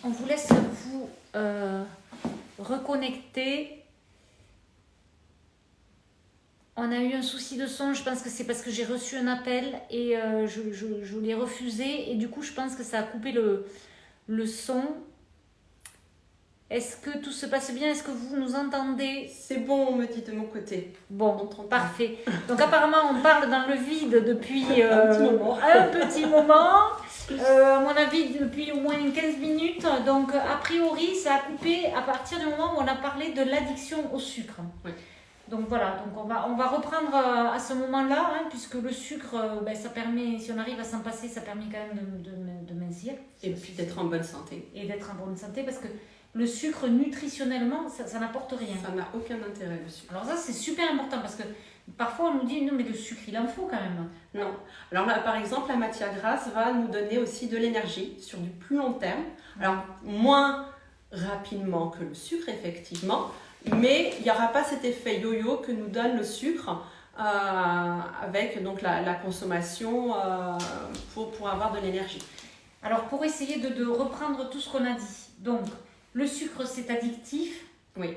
on vous laisse vous reconnecter. On a eu un souci de son, je pense que c'est parce que j'ai reçu un appel et je l'ai refusé et du coup je pense que ça a coupé le son. Est-ce que tout se passe bien? Est-ce que vous nous entendez? C'est bon, on me dit de mon côté. Bon, parfait. Donc apparemment on parle dans le vide depuis un petit moment. À mon avis depuis au moins 15 minutes. Donc a priori ça a coupé à partir du moment où on a parlé de l'addiction au sucre. Oui. Donc voilà, donc on va reprendre à ce moment-là, hein, puisque le sucre, ça permet, si on arrive à s'en passer, ça permet quand même de mincir. Et puis d'être en bonne santé. Et d'être en bonne santé, parce que le sucre, nutritionnellement, ça n'apporte rien. Ça n'a aucun intérêt, le sucre. Alors ça, c'est super important, parce que parfois on nous dit, non mais le sucre, il en faut quand même. Non. Alors là, par exemple, la matière grasse va nous donner aussi de l'énergie sur du plus long terme. Alors, moins rapidement que le sucre, effectivement, mais il n'y aura pas cet effet yo-yo que nous donne le sucre avec donc, la consommation pour avoir de l'énergie. Alors, pour essayer de reprendre tout ce qu'on a dit, donc, le sucre, c'est addictif. Oui.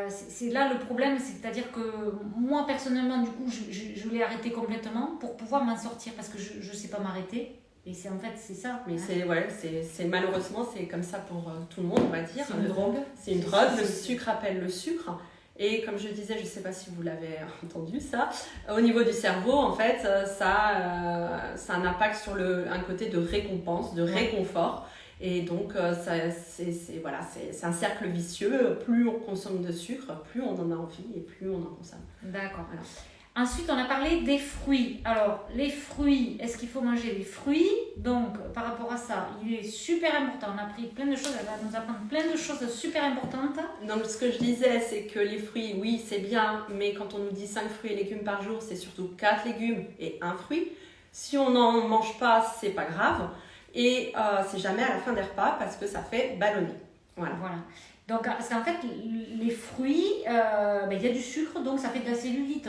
C'est là le problème, c'est-à-dire que moi, personnellement, du coup, je l'ai arrêté complètement pour pouvoir m'en sortir, parce que je ne sais pas m'arrêter. Et c'est ça. Mais c'est malheureusement, c'est comme ça pour tout le monde, on va dire. C'est une drogue. C'est une drogue, le sucre appelle le sucre. Et comme je disais, je ne sais pas si vous l'avez entendu ça, au niveau du cerveau, en fait, ça a un impact sur un côté de récompense, de réconfort. Et donc, c'est un cercle vicieux. Plus on consomme de sucre, plus on en a envie et plus on en consomme. D'accord. Voilà. Ensuite, on a parlé des fruits. Alors, les fruits, est-ce qu'il faut manger des fruits? Donc, par rapport à ça, il est super important. On a appris plein de choses. Elle va nous apprendre plein de choses super importantes. Donc, ce que je disais, c'est que les fruits, oui, c'est bien. Mais quand on nous dit 5 fruits et légumes par jour, c'est surtout 4 légumes et 1 fruit. Si on n'en mange pas, c'est pas grave. Et c'est jamais à la fin des repas parce que ça fait ballonner. Voilà. Donc, parce qu'en fait, les fruits, il y a du sucre, donc ça fait de la cellulite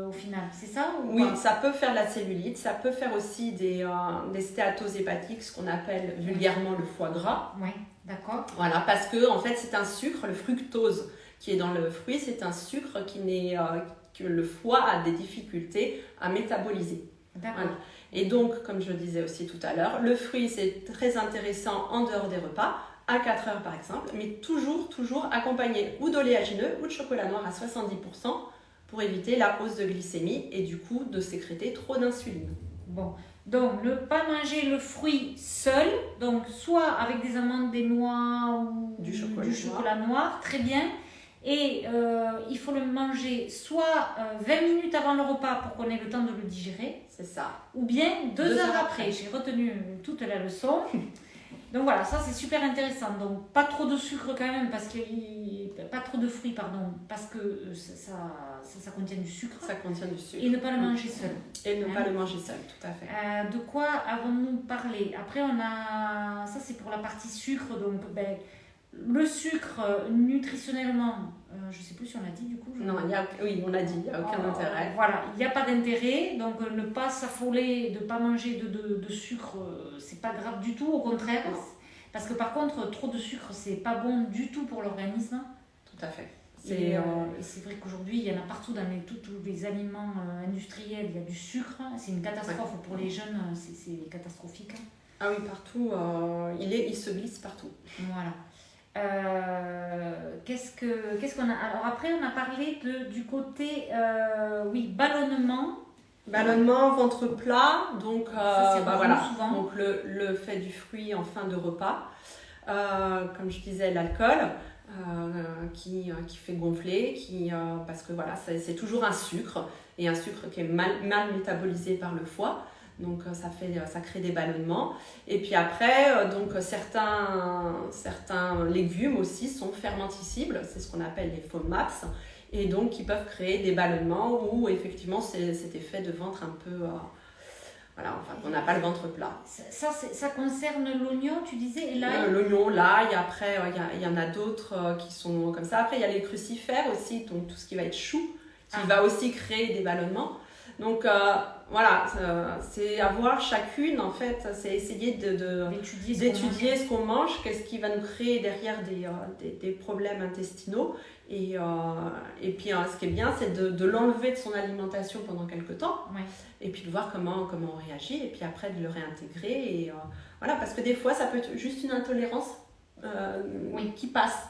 au final, c'est ça ou Oui, pas? ça peut faire de la cellulite, ça peut faire aussi des stéatoses hépatiques, ce qu'on appelle vulgairement le foie gras. Oui, d'accord. Voilà, parce que en fait, c'est un sucre, le fructose qui est dans le fruit, c'est un sucre que le foie a des difficultés à métaboliser. D'accord. Voilà. Et donc, comme je le disais aussi tout à l'heure, le fruit, c'est très intéressant en dehors des repas, à 4 heures par exemple, mais toujours accompagné ou d'oléagineux ou de chocolat noir à 70% pour éviter la hausse de glycémie et du coup de sécréter trop d'insuline. Bon, donc ne pas manger le fruit seul, donc soit avec des amandes, des noix ou du chocolat noir, très bien. Et il faut le manger soit 20 minutes avant le repas pour qu'on ait le temps de le digérer. C'est ça. Ou bien 2 heures après. J'ai retenu toute la leçon. Donc voilà, ça c'est super intéressant. Donc pas trop de sucre quand même, pas trop de fruits, pardon, parce que ça contient du sucre. Ça contient du sucre. Et ne pas le manger seul. Et ne pas le manger seul, tout à fait. De quoi avons-nous parlé? Après ça c'est pour la partie sucre, donc le sucre nutritionnellement, je ne sais plus si on l'a dit du coup. Non, oui, on l'a dit, il n'y a aucun intérêt. Voilà, il n'y a pas d'intérêt, donc ne pas s'affoler, de ne pas manger de sucre, c'est pas grave du tout, au contraire. Non. Parce que par contre, trop de sucre, c'est pas bon du tout pour l'organisme. Tout à fait. Et c'est vrai qu'aujourd'hui, il y en a partout dans tous les aliments industriels, il y a du sucre. C'est une catastrophe pour les jeunes, c'est catastrophique. Ah oui, partout, il se glisse partout. Voilà. Qu'est-ce qu'on a? Alors après, on a parlé du côté, ballonnement. Ballonnement, ventre plat, donc souvent. Donc le fait du fruit en fin de repas. Comme je disais, l'alcool qui fait gonfler, parce que voilà, c'est toujours un sucre, et un sucre qui est mal métabolisé par le foie. Donc ça crée des ballonnements. Et puis après, donc certains légumes aussi sont fermenticibles, c'est ce qu'on appelle les FODMAPs, et donc qui peuvent créer des ballonnements où effectivement c'est cet effet de ventre un peu, on n'a pas le ventre plat. Ça concerne l'oignon, tu disais, et l'ail. L'oignon, l'ail, après il y en a d'autres qui sont comme ça. Après il y a les crucifères aussi, donc tout ce qui va être chou, qui va aussi créer des ballonnements. Donc voilà, c'est avoir chacune, en fait, c'est essayer d'étudier ce qu'on mange, qu'est-ce qui va nous créer derrière des problèmes intestinaux. Et puis ce qui est bien, c'est de l'enlever de son alimentation pendant quelques temps, et puis de voir comment on réagit, et puis après de le réintégrer. Et voilà, parce que des fois, ça peut être juste une intolérance qui passe.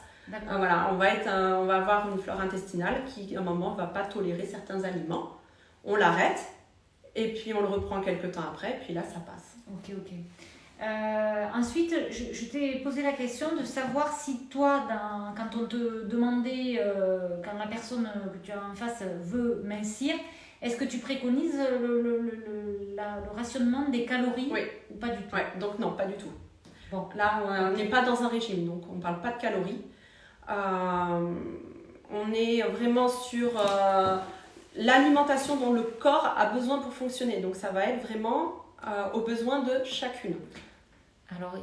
Voilà, on va avoir une flore intestinale qui, à un moment, ne va pas tolérer certains aliments. On l'arrête, et puis on le reprend quelques temps après, puis là, ça passe. Ok. Ensuite, je t'ai posé la question de savoir si toi, quand on te demandait, quand la personne que tu as en face veut mincir, est-ce que tu préconises le rationnement des calories ou pas du tout? Donc non, pas du tout. Bon. Là, on n'est pas dans un régime, donc on ne parle pas de calories. On est vraiment sur l'alimentation dont le corps a besoin pour fonctionner. Donc ça va être vraiment aux besoins de chacune. Alors,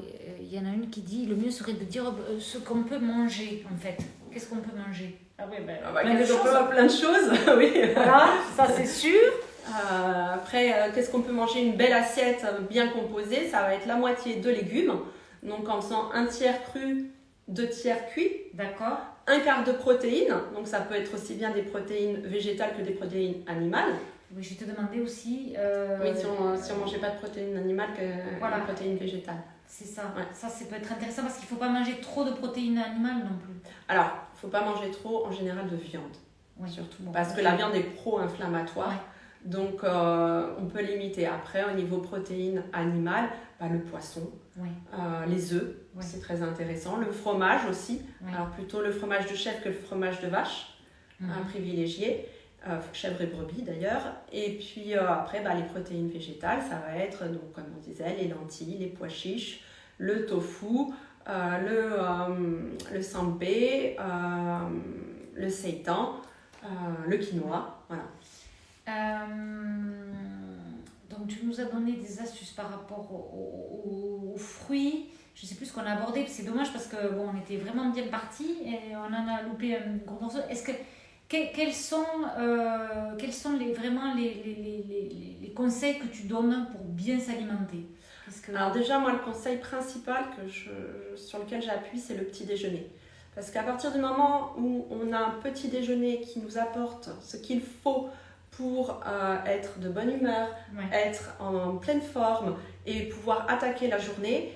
il y en a une qui dit, le mieux serait de dire ce qu'on peut manger, en fait. Qu'est-ce qu'on peut manger? Plein de choses, oui. Voilà, ça c'est sûr. Après, qu'est-ce qu'on peut manger? Une belle assiette bien composée, ça va être la moitié de légumes. Donc en faisant 1 tiers cru, 2 tiers cuit. D'accord. 1 quart de protéines, donc ça peut être aussi bien des protéines végétales que des protéines animales. Oui, je te demandais aussi... Oui, si on ne mangeait pas de protéines animales que de protéines végétales. C'est ça. Ça peut être intéressant parce qu'il ne faut pas manger trop de protéines animales non plus. Alors, il ne faut pas manger trop en général de viande. Surtout. Parce que la viande est pro-inflammatoire. Donc, on peut limiter. Après, au niveau protéines animales, le poisson, les œufs, c'est très intéressant. Le fromage aussi. Alors, plutôt le fromage de chèvre que le fromage de vache, privilégié. Chèvre et brebis d'ailleurs. Et puis après, les protéines végétales, ça va être, donc, comme on disait, les lentilles, les pois chiches, le tofu, le tempeh, le seitan, le quinoa. Voilà. Donc tu nous as donné des astuces par rapport aux fruits. Je ne sais plus ce qu'on a abordé, c'est dommage parce que on était vraiment bien partis et on en a loupé un gros morceau. Quels sont vraiment les conseils que tu donnes pour bien s'alimenter? Alors déjà, moi, le conseil principal sur lequel j'appuie, c'est le petit déjeuner. Parce qu'à partir du moment où on a un petit déjeuner qui nous apporte ce qu'il faut pour être de bonne humeur, être en pleine forme et pouvoir attaquer la journée,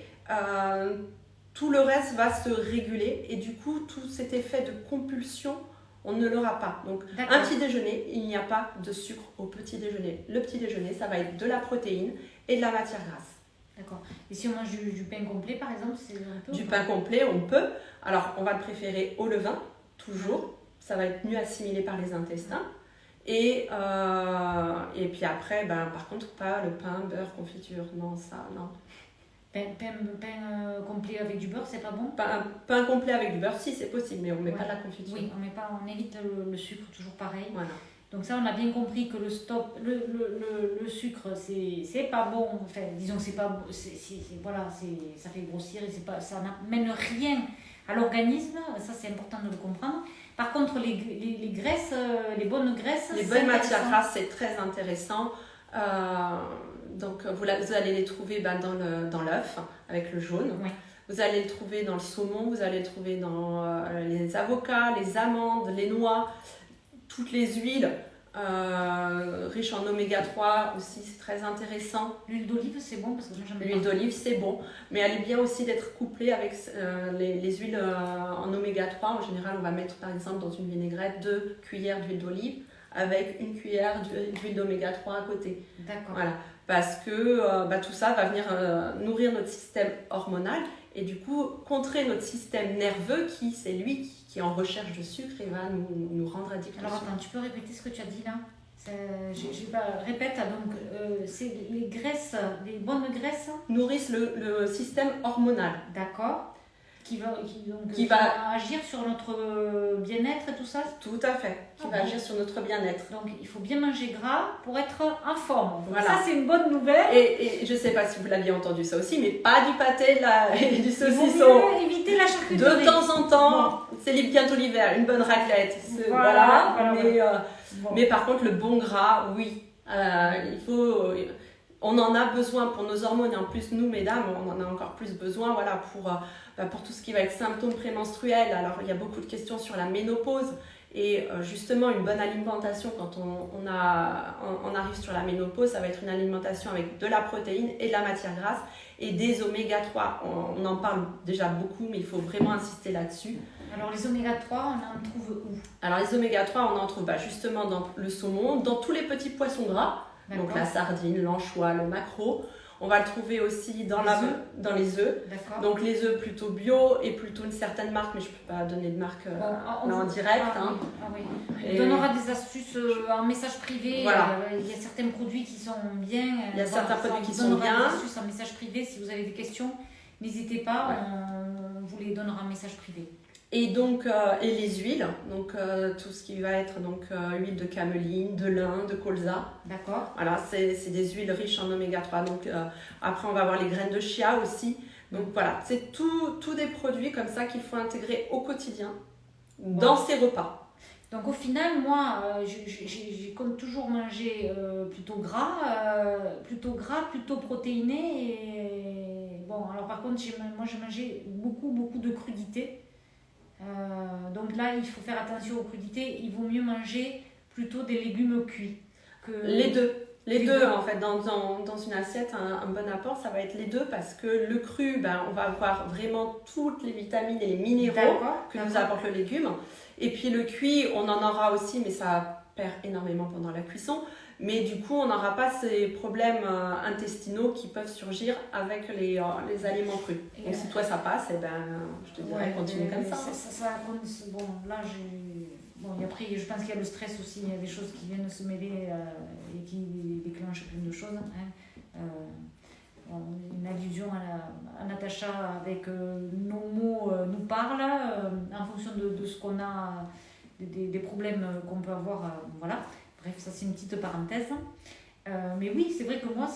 tout le reste va se réguler et du coup, tout cet effet de compulsion, on ne l'aura pas. Donc, un petit déjeuner, il n'y a pas de sucre au petit déjeuner. Le petit déjeuner, ça va être de la protéine et de la matière grasse. D'accord. Et si on mange du pain complet, par exemple, Du pain complet, on peut. Alors, on va le préférer au levain, toujours. Ça va être mieux assimilé par les intestins. Et puis après, par contre, pas le pain, beurre, confiture. Non, ça, non. Pain complet avec du beurre, c'est pas bon? Pain complet avec du beurre, si, c'est possible, mais on ne met pas de la confiture. Oui, on évite le sucre, toujours pareil. Voilà. Donc ça, on a bien compris que le sucre, c'est pas bon. Enfin, disons que c'est pas bon. Ça fait grossir et ça n'amène rien à l'organisme. Ça, c'est important de le comprendre. Par contre, les graisses, les bonnes graisses... Les bonnes matières grasses, c'est très intéressant. Donc, vous allez les trouver dans l'œuf, avec le jaune. Oui. Vous allez le trouver dans le saumon, vous allez le trouver dans les avocats, les amandes, les noix, toutes les huiles riches en oméga 3 aussi, c'est très intéressant. L'huile d'olive, c'est bon parce que moi, j'aime bien. L'huile d'olive, c'est bon, mais elle est bien aussi d'être couplée avec les huiles en oméga 3. En général, on va mettre par exemple dans une vinaigrette 2 cuillères d'huile d'olive avec 1 cuillère d'huile d'oméga 3 à côté. D'accord. Voilà. Parce que tout ça va venir nourrir notre système hormonal et du coup contrer notre système nerveux c'est lui qui est en recherche de sucre et va nous rendre addicts. Alors attends, tu peux répéter ce que tu as dit là? Répète, donc c'est les graisses, les bonnes graisses nourrissent le système hormonal. D'accord. Qui va agir sur notre bien-être et tout ça? Tout à fait, va agir sur notre bien-être. Donc il faut bien manger gras pour être en forme. Voilà. Ça, c'est une bonne nouvelle. Et je ne sais pas si vous l'aviez entendu ça aussi, mais pas du pâté et du saucisson. Il vaut mieux éviter la charcuterie. De temps en temps, c'est bientôt l'hiver, une bonne raclette. Voilà. Mais par contre, le bon gras, oui. On en a besoin pour nos hormones et en plus nous mesdames on en a encore plus besoin voilà, pour tout ce qui va être symptômes prémenstruels. Alors il y a beaucoup de questions sur la ménopause et justement une bonne alimentation quand on arrive sur la ménopause, ça va être une alimentation avec de la protéine et de la matière grasse et des oméga 3. On en parle déjà beaucoup mais il faut vraiment insister là-dessus. Alors les oméga 3 on en trouve où? Alors les oméga 3 on en trouve justement dans le saumon, dans tous les petits poissons gras. Donc la sardine, l'anchois, le maquereau. On va le trouver aussi dans les œufs. Donc les œufs plutôt bio et plutôt une certaine marque, mais je ne peux pas donner de marque en direct. On donnera des astuces en message privé. Voilà. Il y a certains produits qui sont bien. Il y a certains produits qui sont bien. Des astuces en message privé. Si vous avez des questions, n'hésitez pas, on vous les donnera en message privé. Et donc et les huiles, donc tout ce qui va être donc huile de cameline, de lin, de colza. D'accord. Voilà, c'est des huiles riches en oméga 3. Donc après on va avoir les graines de chia aussi. Donc voilà, c'est tout des produits comme ça qu'il faut intégrer au quotidien dans ses repas. Donc au final, moi, j'ai comme toujours mangé plutôt gras, plutôt protéiné. Et bon, alors par contre, moi j'ai mangé beaucoup de crudités. Donc là, il faut faire attention aux crudités. Il vaut mieux manger plutôt des légumes cuits. Les deux en fait, dans une assiette, un bon apport, ça va être les deux parce que le cru, on va avoir vraiment toutes les vitamines et les minéraux que nous apporte le légume. Et puis le cuit, on en aura aussi, mais ça perd énormément pendant la cuisson. Mais du coup, on n'aura pas ces problèmes intestinaux qui peuvent surgir avec les aliments crus. Donc si toi ça passe, je te dirais continue comme ça. Bon, là et après, je pense qu'il y a le stress aussi, il y a des choses qui viennent se mêler et qui déclenchent plein de choses. Une allusion à Natacha avec nos mots nous parle en fonction de ce qu'on a, des problèmes qu'on peut avoir. Voilà. Bref, ça c'est une petite parenthèse. Mais oui, c'est vrai que moi,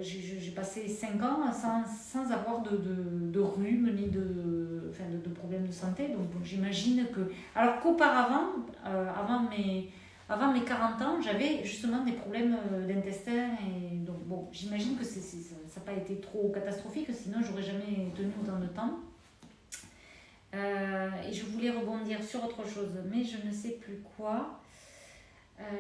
j'ai passé 5 ans sans avoir de rhume ni de problèmes de santé. Donc j'imagine que... Alors qu'auparavant, avant mes 40 ans, j'avais justement des problèmes d'intestin. Et donc bon, j'imagine que ça n'a pas été trop catastrophique, sinon j'aurais jamais tenu autant de temps. Et je voulais rebondir sur autre chose, mais je ne sais plus quoi.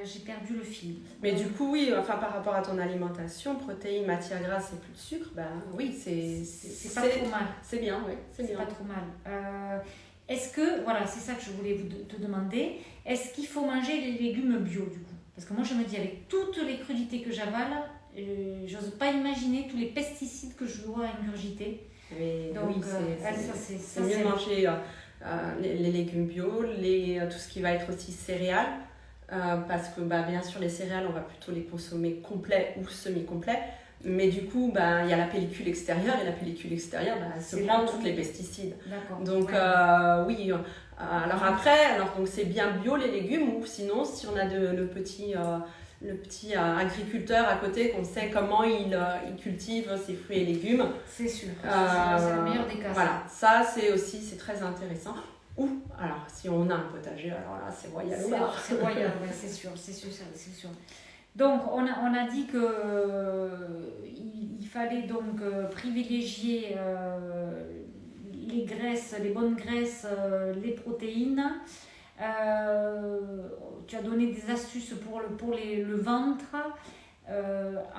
J'ai perdu le fil. Mais du coup, oui, par rapport à ton alimentation, protéines, matières grasses et plus de sucre, oui, c'est pas trop mal. C'est bien, oui, c'est bien. Pas trop mal. Est-ce que, voilà, c'est ça que je voulais te demander, est-ce qu'il faut manger les légumes bio du coup? Parce que moi je me dis, avec toutes les crudités que j'avale, j'ose pas imaginer tous les pesticides que je dois ingurgiter. Donc, c'est mieux de manger les légumes bio, tout ce qui va être aussi céréales. Parce que bien sûr les céréales on va plutôt les consommer complets ou semi-complets, mais du coup il y a la pellicule extérieure et la pellicule extérieure elle se prend tous les pesticides. Donc oui, alors après donc c'est bien bio les légumes, ou sinon si on a le petit agriculteur à côté qu'on sait comment il cultive ses fruits et légumes, c'est sûr, c'est le meilleur des cas. Voilà, ça c'est très intéressant. Ou, alors, si on a un potager, alors là, c'est royal ou là. C'est royal, c'est sûr. Donc, on a dit qu'il fallait donc privilégier les graisses, les bonnes graisses, les protéines. Tu as donné des astuces pour le ventre.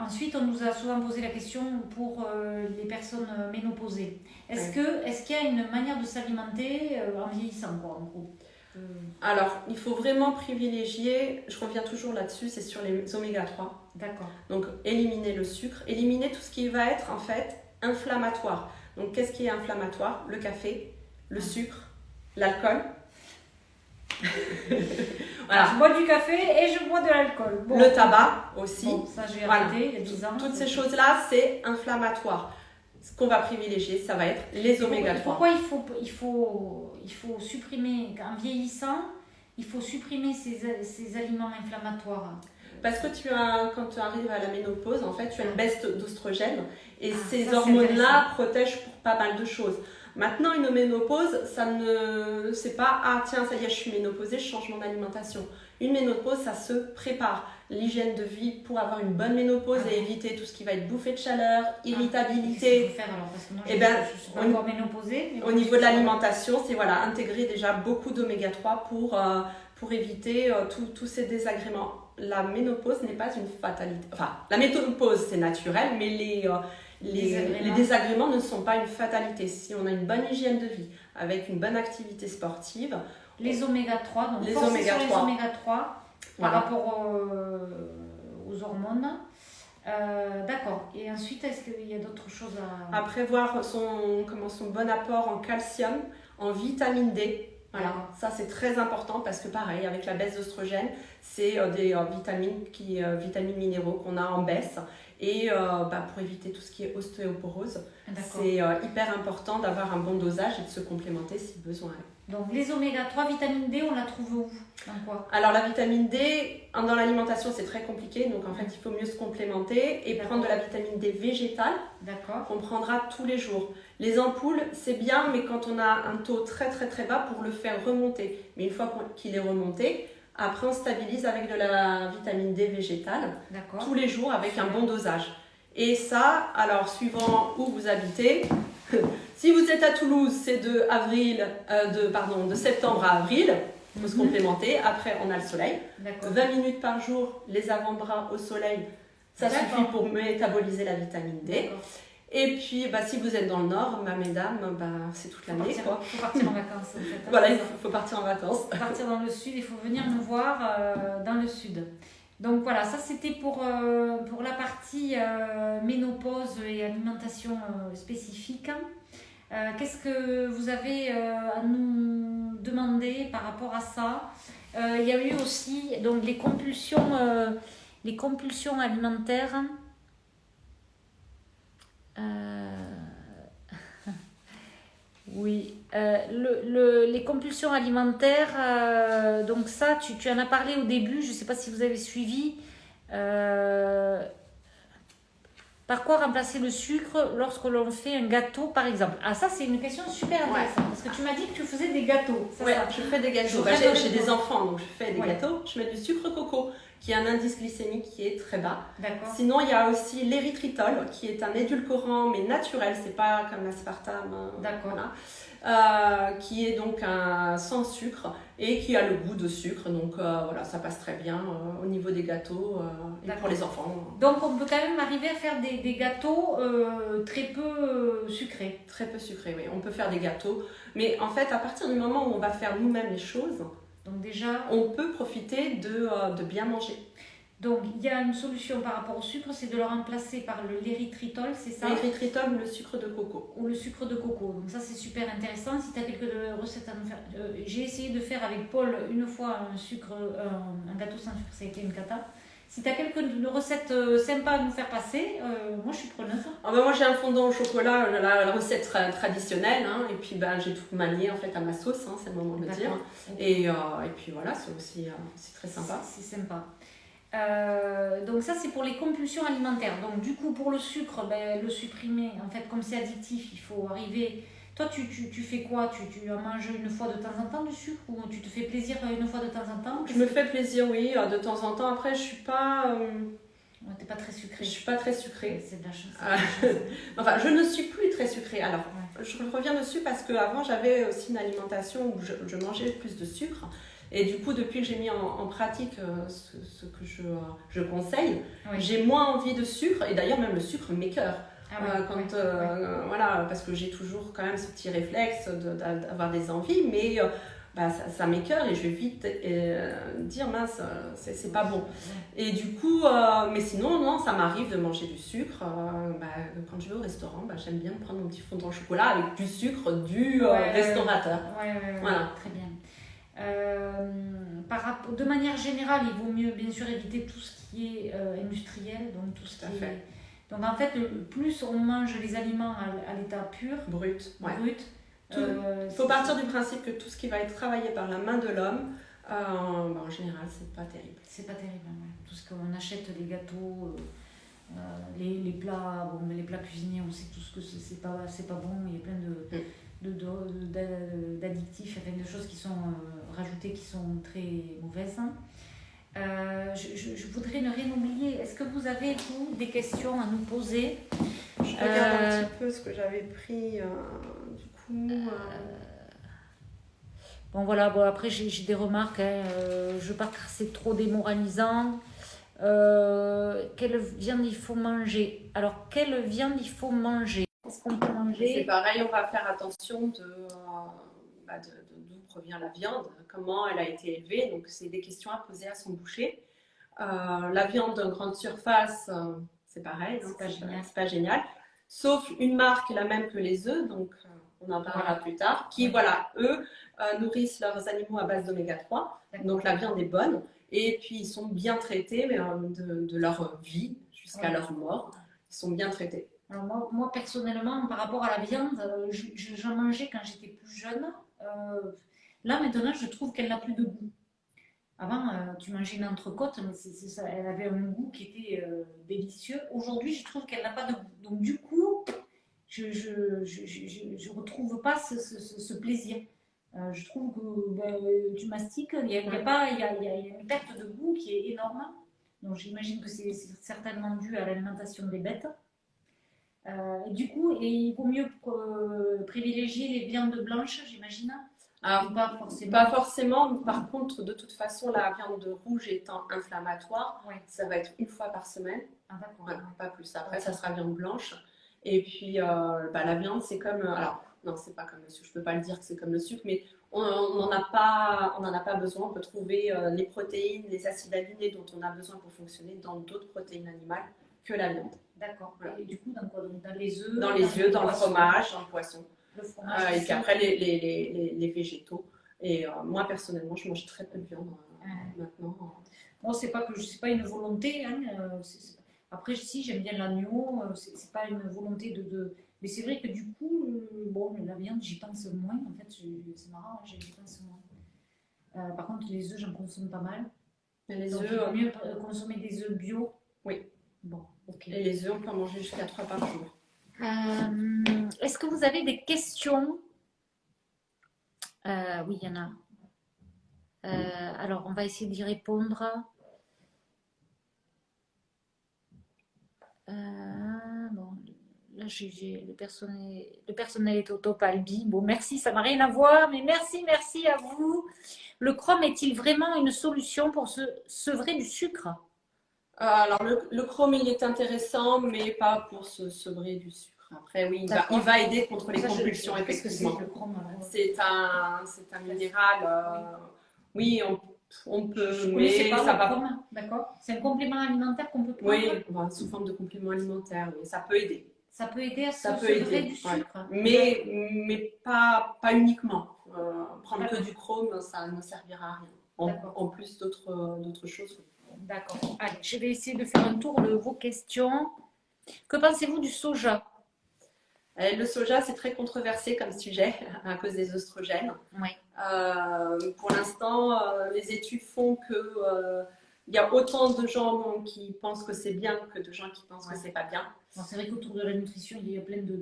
Ensuite, on nous a souvent posé la question pour les personnes ménopausées. Est-ce qu'il y a une manière de s'alimenter en vieillissant, en gros? Alors, il faut vraiment privilégier, je reviens toujours là-dessus, c'est sur les oméga 3. D'accord. Donc, éliminer le sucre, éliminer tout ce qui va être en fait inflammatoire. Donc, qu'est-ce qui est inflammatoire? Le café, le sucre, l'alcool. Voilà. Je bois du café et je bois de l'alcool. Bon. Le tabac aussi. Bon, ça j'ai arrêté il y a 10 ans. Toutes ces choses-là, c'est inflammatoire. Ce qu'on va privilégier, ça va être les oméga 3. Pourquoi il faut supprimer, en vieillissant, il faut supprimer ces aliments inflammatoires? Parce que quand tu arrives à la ménopause, en fait, tu as une baisse d'oestrogène et ces hormones-là protègent pour pas mal de choses. Maintenant, une ménopause, c'est pas « Ah tiens, ça y est, je suis ménopausée, je change mon alimentation ». Une ménopause, ça se prépare. l'hygiène de vie pour avoir une bonne ménopause et éviter tout ce qui va être bouffée de chaleur, irritabilité. Qu'est-ce qu'il faut faire alors? Parce que moi, je suis pas au, encore ménopausée. Mais au niveau de l'alimentation, c'est voilà, intégrer déjà beaucoup d'oméga 3 pour éviter tous ces désagréments. La ménopause n'est pas une fatalité. Enfin, la ménopause, c'est naturel, mais les désagréments ne sont pas une fatalité. Si on a une bonne hygiène de vie, avec une bonne activité sportive. Les oméga 3, donc les oméga 3. Les oméga 3 par rapport aux hormones. D'accord. Et ensuite, est-ce qu'il y a d'autres choses à prévoir son bon apport en calcium, en vitamine D. Voilà, ça c'est très important parce que pareil, avec la baisse d'oestrogène, c'est des vitamines minéraux qu'on a en baisse. Et pour éviter tout ce qui est ostéoporose, c'est hyper important d'avoir un bon dosage et de se complémenter si besoin. Donc les oméga 3, vitamine D, on la trouve où? Dans quoi? Alors la vitamine D, dans l'alimentation c'est très compliqué, donc en fait il faut mieux se complémenter et prendre de la vitamine D végétale qu'on prendra tous les jours. Les ampoules c'est bien, mais quand on a un taux très très très bas pour le faire remonter. Mais une fois qu'il est remonté, après on stabilise avec de la vitamine D végétale tous les jours avec un bon dosage. Et ça, alors suivant où vous habitez, si vous êtes à Toulouse, c'est de septembre à avril, il faut se complémenter. Après, on a le soleil. 20 minutes par jour, les avant-bras au soleil, ça suffit pour métaboliser la vitamine D. Et puis, si vous êtes dans le nord, mesdames, c'est toute l'année. Il faut partir en vacances. En fait, voilà, il faut partir en vacances. Il faut partir dans le sud, il faut venir nous voir dans le sud. Donc voilà, ça c'était pour la partie ménopause et alimentation spécifique. Qu'est-ce que vous avez à nous demander par rapport à ça? Il y a eu aussi donc, les compulsions alimentaires. Oui, les compulsions alimentaires, donc ça, tu en as parlé au début, je ne sais pas si vous avez suivi. Par quoi remplacer le sucre lorsque l'on fait un gâteau, par exemple? Ah, ça, c'est une question super intéressante, parce que tu m'as dit que tu faisais des gâteaux. Oui, je fais des gâteaux. J'ai des enfants, donc je fais des gâteaux. Je mets du sucre coco, qui a un indice glycémique qui est très bas. Sinon, il y a aussi l'érythritol, qui est un édulcorant, mais naturel, c'est pas comme l'aspartame. Qui est donc sans sucre et qui a le goût de sucre. Donc ça passe très bien au niveau des gâteaux et pour les enfants. Donc on peut quand même arriver à faire des gâteaux très peu sucrés. Très peu sucrés, oui. On peut faire des gâteaux. Mais en fait, à partir du moment où on va faire nous-mêmes les choses, donc déjà, on peut profiter de bien manger. Donc, il y a une solution par rapport au sucre, c'est de le remplacer par l'érythritol, c'est ça? L'érythritol ou le sucre de coco. Ou le sucre de coco. Donc ça, c'est super intéressant. Si tu as quelques recettes à nous faire... j'ai essayé de faire avec Paul une fois un gâteau sans sucre, ça a été une cata. Si tu as quelques recettes sympas à nous faire passer, moi, je suis preneuse. Moi, j'ai un fondant au chocolat, la recette traditionnelle. Et puis, j'ai tout manié en fait, à ma sauce, c'est le moment de le dire. Okay. Et puis voilà, c'est aussi c'est très sympa. C'est sympa. Donc ça c'est pour les compulsions alimentaires. Donc du coup pour le sucre, le supprimer, en fait comme c'est addictif, il faut arriver... Toi tu fais quoi? Tu en manges une fois de temps en temps du sucre ou tu te fais plaisir une fois de temps en temps? Je me fais plaisir, oui, de temps en temps. Après je suis pas... T'es pas très sucrée. Je suis pas très sucrée. C'est de la chance. Enfin, je ne suis plus très sucrée. Alors, je reviens dessus parce qu'avant j'avais aussi une alimentation où je mangeais plus de sucre. Et du coup, depuis que j'ai mis en pratique ce que je conseille, j'ai moins envie de sucre. Et d'ailleurs, même le sucre m'écœure. Voilà, parce que j'ai toujours quand même ce petit réflexe d'avoir des envies, mais ça m'écœure et je vais vite dire mince, c'est pas bon. Et du coup, mais sinon, non, ça m'arrive de manger du sucre. Quand je vais au restaurant, j'aime bien prendre mon petit fondant au chocolat avec du sucre du restaurateur. Voilà. Très bien. De manière générale, il vaut mieux bien sûr éviter tout ce qui est industriel, donc tout ce qui est... Donc en fait, plus on mange les aliments à l'état pur, brut. Il faut partir du principe que tout ce qui va être travaillé par la main de l'homme, en général, c'est pas terrible. C'est pas terrible, Tout ce qu'on achète, les gâteaux, les plats, les plats cuisinés, on sait tous que c'est pas bon. Il y a plein d'addictifs, de choses qui sont rajoutées qui sont très mauvaises. Je voudrais ne rien oublier. Est-ce que vous avez, vous, des questions à nous poser? Je regarde un petit peu ce que j'avais pris, du coup. Bon, voilà, bon, après, j'ai des remarques. Hein, je veux pas que c'est trop démoralisant. Quelle viande il faut manger? Alors, quelle viande il faut manger? Qu'est-ce qu'on peut manger? C'est pareil, on va faire attention d'où provient la viande, comment elle a été élevée. Donc, c'est des questions à poser à son boucher. La viande de grande surface, c'est pareil, c'est pas génial. Sauf une marque, la même que les œufs, donc on en parlera plus tard, qui, voilà, eux, nourrissent leurs animaux à base d'oméga 3. Donc, la viande est bonne. Et puis, ils sont bien traités de leur vie jusqu'à leur mort. Ils sont bien traités. Alors moi, personnellement, par rapport à la viande, j'en mangeais quand j'étais plus jeune. Là, maintenant, je trouve qu'elle n'a plus de goût. Avant, tu mangeais une entrecôte, mais ça, elle avait un goût qui était délicieux. Aujourd'hui, je trouve qu'elle n'a pas de goût. Donc, du coup, je retrouve pas ce plaisir. Je trouve que tu mastiques, il y a une perte de goût qui est énorme. Donc, j'imagine que c'est certainement dû à l'alimentation des bêtes. Du coup, il vaut mieux privilégier les viandes blanches, j'imagine. Alors, pas forcément. Par contre, de toute façon, la viande rouge étant inflammatoire, ça va être une fois par semaine. Pas plus. Après, ça sera viande blanche. Et puis, la viande, c'est comme... alors, non, c'est pas comme le sucre. Je peux pas le dire que c'est comme le sucre, mais on n'en a pas besoin. On peut trouver les protéines, les acides aminés dont on a besoin pour fonctionner dans d'autres protéines animales que la viande. D'accord. Voilà. Et du coup, dans quoi? Donc, dans les œufs, dans le fromage, dans le poisson. Et puis après, les les végétaux. Et moi, personnellement, je mange très peu de viande maintenant. Bon, c'est pas une volonté. Hein, après, si, j'aime bien l'agneau. C'est pas une volonté de... Mais c'est vrai que du coup, bon, la viande, j'y pense moins. En fait, c'est marrant, j'y pense moins. Par contre, les œufs, j'en consomme pas mal. Les Donc, œufs, il vaut mieux consommer des œufs bio. Oui. Bon, ok. Et les œufs, on peut en manger jusqu'à 3 par jour. Est-ce que vous avez des questions? Oui, il y en a. Alors, on va essayer d'y répondre. Bon, là, le personnel est au top, Albi. Bon, merci, ça n'a rien à voir, mais merci à vous. Le chrome est-il vraiment une solution pour se sevrer du sucre? Alors, le chrome, il est intéressant, mais pas pour se sevrer du sucre. Après, oui, il va aider contre les compulsions, effectivement. Qu'est-ce que c'est, le chrome? C'est un minéral. Oui, on peut, mais ça va pas. D'accord. C'est un complément alimentaire qu'on peut prendre. Oui, sous forme de complément alimentaire, oui, ça peut aider. Ça peut aider à se sevrer du sucre. Mais pas uniquement. Prendre que du chrome, ça ne servira à rien. En plus d'autres choses. D'accord. Allez, je vais essayer de faire un tour de vos questions. Que pensez-vous du soja? Le soja, c'est très controversé comme sujet à cause des oestrogènes. Oui. Pour l'instant, les études font que il y a autant de gens qui pensent que c'est bien que de gens qui pensent que c'est pas bien. C'est vrai qu'autour de la nutrition, il y a plein de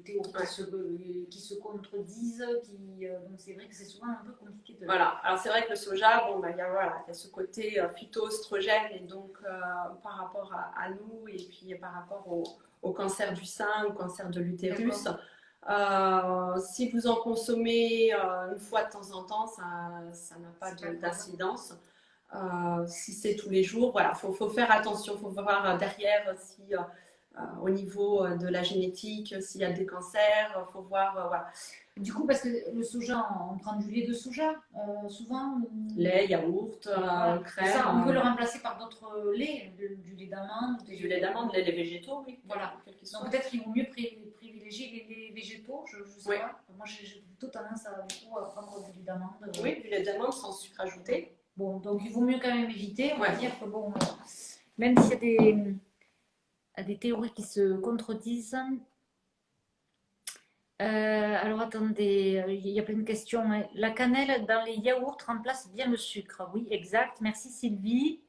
théories qui se contredisent. Donc c'est vrai que c'est souvent un peu compliqué. Voilà. Alors c'est vrai que le soja, il y a ce côté phytoœstrogène et donc par rapport à nous et puis par rapport au cancer du sein, au cancer de l'utérus. Si vous en consommez une fois de temps en temps, ça n'a pas d'incidence. Si c'est tous les jours, voilà, faut faire attention, il faut voir derrière si au niveau de la génétique, s'il y a des cancers, faut voir. Voilà. Du coup, parce que le soja, on prend du lait de soja, souvent. Lait, yaourt, crème. Ça, on peut le remplacer par d'autres laits, du lait d'amande. Du lait d'amande, les laits végétaux, oui. Voilà. Donc peut-être qu'il vaut mieux privilégier les végétaux, je sais pas. Moi, j'ai plutôt tendance à prendre du lait d'amande. Oui, du lait d'amande sans sucre ajouté. Bon, donc il vaut mieux quand même éviter. On va dire que bon, même s'il y a des théories qui se contredisent. Alors attendez, il y a plein de questions. La cannelle dans les yaourts remplace bien le sucre. Oui, exact. Merci Sylvie.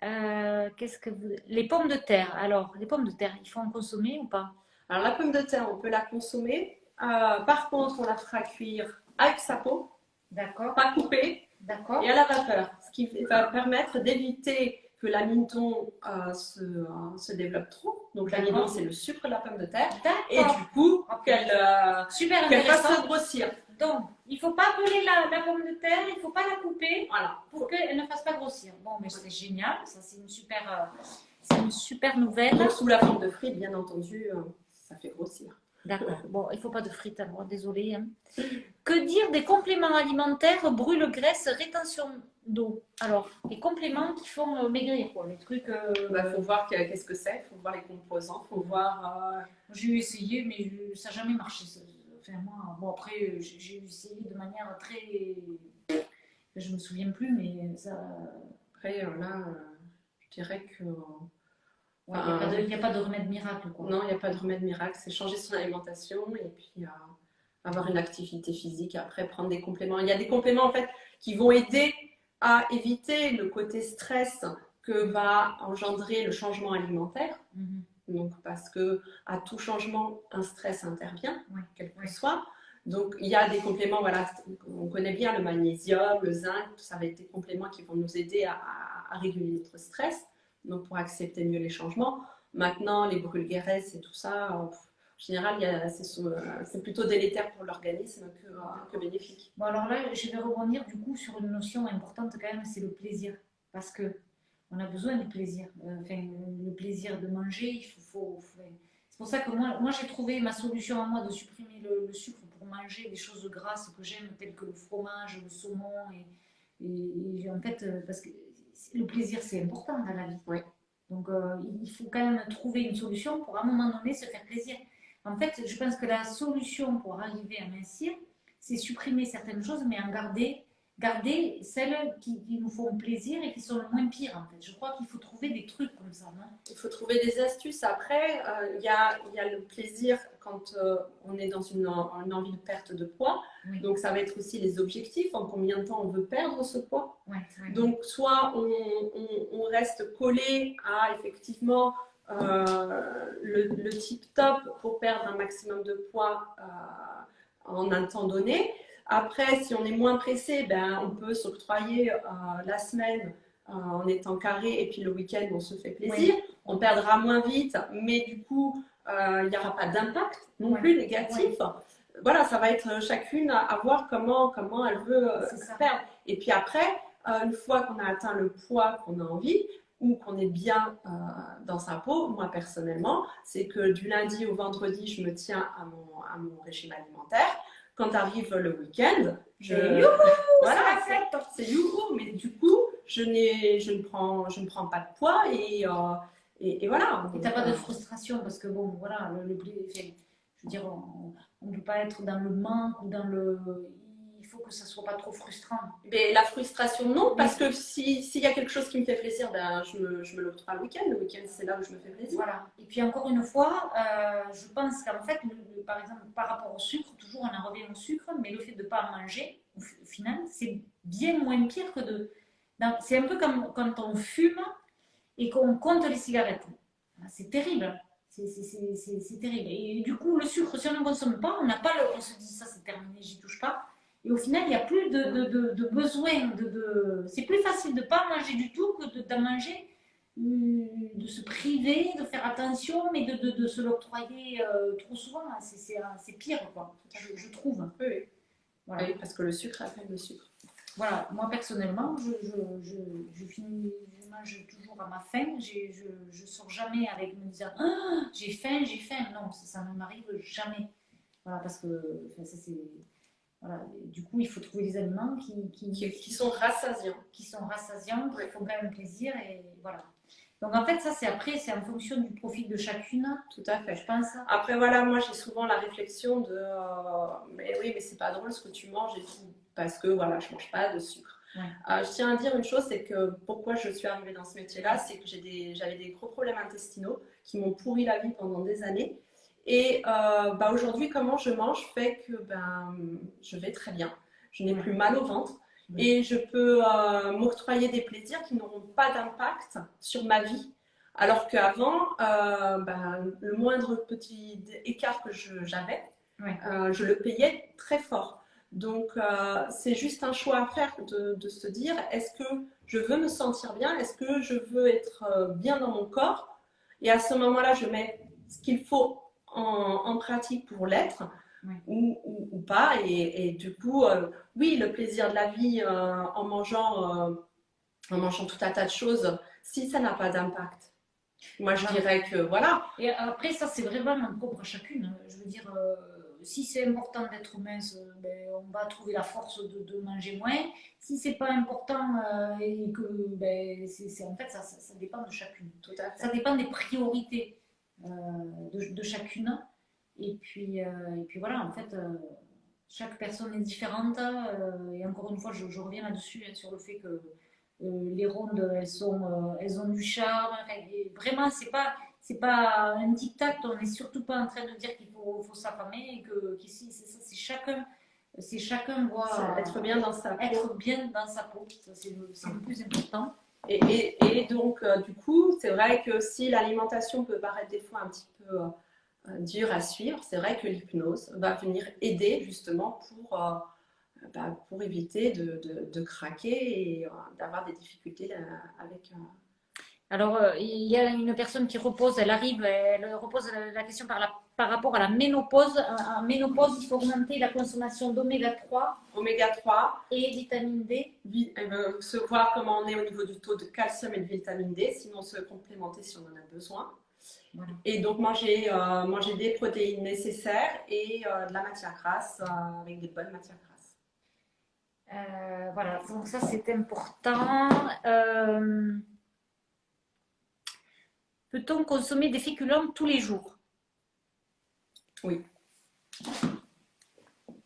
Les pommes de terre. Alors, les pommes de terre, il faut en consommer ou pas? Alors, la pomme de terre, on peut la consommer. Par contre, on la fera cuire avec sa peau. D'accord. Pas coupée. D'accord. et à la vapeur, ce qui va permettre d'éviter que l'amidon se développe trop. Donc l'amidon, c'est le sucre de la pomme de terre. Et du coup, qu'elle fasse grossir. Donc, il ne faut pas peler la pomme de terre, il ne faut pas la couper voilà, pour qu'elle ne fasse pas grossir. Bon, mais c'est génial, ça c'est une super nouvelle. Donc sous la forme de frites, bien entendu, ça fait grossir. D'accord. Bon, il ne faut pas de frites alors, désolé. Hein. Que dire des compléments alimentaires, brûle-graisse, rétention d'eau? Alors, les compléments qui font maigrir, quoi, les trucs. Faut voir qu'est-ce que c'est, faut voir les composants, faut voir. J'ai essayé, mais ça n'a jamais marché. Enfin, moi, bon, après, j'ai essayé de manière très. Je me souviens plus, mais ça. Après, là, je dirais que. Il n'y a pas de remède miracle, quoi. Non, il n'y a pas de remède miracle. C'est changer son alimentation et puis avoir une activité physique. Après, prendre des compléments. Il y a des compléments, en fait, qui vont aider à éviter le côté stress que va engendrer le changement alimentaire. Donc, parce que à tout changement, un stress intervient, quel que soit. Donc, il y a des compléments, voilà, on connaît bien le magnésium, le zinc, ça va être des compléments qui vont nous aider à réguler notre stress, donc pour accepter mieux les changements. Maintenant, les brûle-graisses et tout ça, en général, c'est plutôt délétère pour l'organisme que bénéfique. Bon, alors là, je vais rebondir du coup sur une notion importante quand même, c'est le plaisir. Parce que on a besoin du plaisir. Le plaisir de manger, il faut. C'est pour ça que moi j'ai trouvé ma solution à moi de supprimer le sucre pour manger des choses grasses que j'aime, telles que le fromage, le saumon. Et en fait, parce que le plaisir, c'est important dans la vie. Oui. Donc, il faut quand même trouver une solution pour à un moment donné se faire plaisir. En fait, je pense que la solution pour arriver à mincir, c'est supprimer certaines choses, mais en garder celles qui nous font plaisir et qui sont le moins pires, en fait. Je crois qu'il faut trouver des trucs comme ça, non? Il faut trouver des astuces. Après, il y a le plaisir quand on est dans une envie de perte de poids. Oui. Donc, ça va être aussi les objectifs, en combien de temps on veut perdre ce poids. Ouais. Donc, soit on reste collé à, effectivement, le tip top pour perdre un maximum de poids en un temps donné. Après, si on est moins pressé, on peut s'octroyer la semaine en étant carré et puis le week-end, on se fait plaisir. Oui. On perdra moins vite, mais du coup, il n'y aura pas d'impact non plus négatif. Oui. Voilà, ça va être chacune à voir comment elle veut perdre. Et puis après, une fois qu'on a atteint le poids qu'on a envie, ou qu'on est bien dans sa peau, moi personnellement, c'est que du lundi au vendredi, je me tiens à mon régime alimentaire. Quand arrive le week-end, voilà, c'est youhou, mais du coup, je ne prends pas de poids et voilà. Et t'as pas de frustration parce que bon, voilà, je veux dire, on ne peut pas être dans le manque ou dans le. Il faut que ça soit pas trop frustrant. Mais la frustration, non, parce que s'il y a quelque chose qui me fait plaisir, je me l'octroie le week-end. Le week-end, c'est là où je me fais plaisir. Voilà. Et puis encore une fois, je pense qu'en fait, par exemple, par rapport au sucre, toujours on en revient au sucre, mais le fait de ne pas en manger, au final, c'est bien moins pire que de. C'est un peu comme quand on fume et qu'on compte les cigarettes. C'est terrible. C'est terrible. Et du coup, le sucre, si on ne consomme pas, on se dit ça, c'est terminé, j'y touche pas. Et au final, il n'y a plus de besoin. C'est plus facile de ne pas manger du tout que d'en manger, de se priver, de faire attention, mais de se l'octroyer trop souvent. C'est pire, quoi, je trouve. Oui. Voilà. Oui, parce que le sucre appelle le sucre. Voilà, moi personnellement, je mange toujours à ma faim. Je sors jamais avec me disant j'ai faim. Non, ça ne m'arrive jamais. Voilà, parce que ça c'est. Voilà. Du coup, il faut trouver des aliments qui sont rassasiants. Qui font quand même plaisir. Et voilà. Donc en fait, ça c'est en fonction du profil de chacune. Tout à fait. Je pense. Après, voilà, moi j'ai souvent la réflexion de mais oui, mais c'est pas drôle ce que tu manges et tout. Parce que voilà, je mange pas de sucre. Ouais. Je tiens à dire une chose, c'est que pourquoi je suis arrivée dans ce métier-là, c'est que j'avais des gros problèmes intestinaux qui m'ont pourri la vie pendant des années. Et aujourd'hui, comment je mange fait que je vais très bien. Je n'ai plus mal au ventre et je peux m'octroyer des plaisirs qui n'auront pas d'impact sur ma vie. Alors qu'avant, le moindre petit écart que j'avais, je le payais très fort. Donc, c'est juste un choix à faire de se dire, est-ce que je veux me sentir bien? Est-ce que je veux être bien dans mon corps? Et à ce moment-là, je mets ce qu'il faut en pratique pour l'être Oui. ou pas. Et du coup, oui, le plaisir de la vie en mangeant tout un tas de choses, si ça n'a pas d'impact. Moi, je dirais que voilà. Et après, ça, c'est vraiment propre à chacune. Je veux dire, si c'est important d'être mince, ben, on va trouver la force de manger moins. Si c'est pas important et que, ben, en fait, ça dépend de chacune. Tout à fait. Ça dépend des priorités de chacune. Et puis voilà, en fait, chaque personne est différente. Et encore une fois, je reviens là-dessus, hein, sur le fait que les rondes, elles ont du charme. Enfin, vraiment, c'est pas un diktat. On n'est surtout pas en train de dire qu'il faut s'affamer et qu'ici, c'est chacun doit être bien dans sa peau. Être bien dans sa peau. Ça, c'est le plus important. Et donc, du coup, c'est vrai que si l'alimentation peut paraître des fois un petit peu dure à suivre, c'est vrai que l'hypnose va venir aider justement pour éviter de craquer et d'avoir des difficultés avec. Alors, il y a une personne qui repose, elle repose la question par rapport à la ménopause. En ménopause, il faut augmenter la consommation d'oméga 3. Oméga 3. Et vitamine D. Se voir comment on est au niveau du taux de calcium et de vitamine D, sinon se complémenter si on en a besoin. Voilà. Et donc manger des protéines nécessaires et de la matière grasse avec des bonnes matières grasses. Voilà, donc ça c'est important. Peut-on consommer des féculents tous les jours? Oui.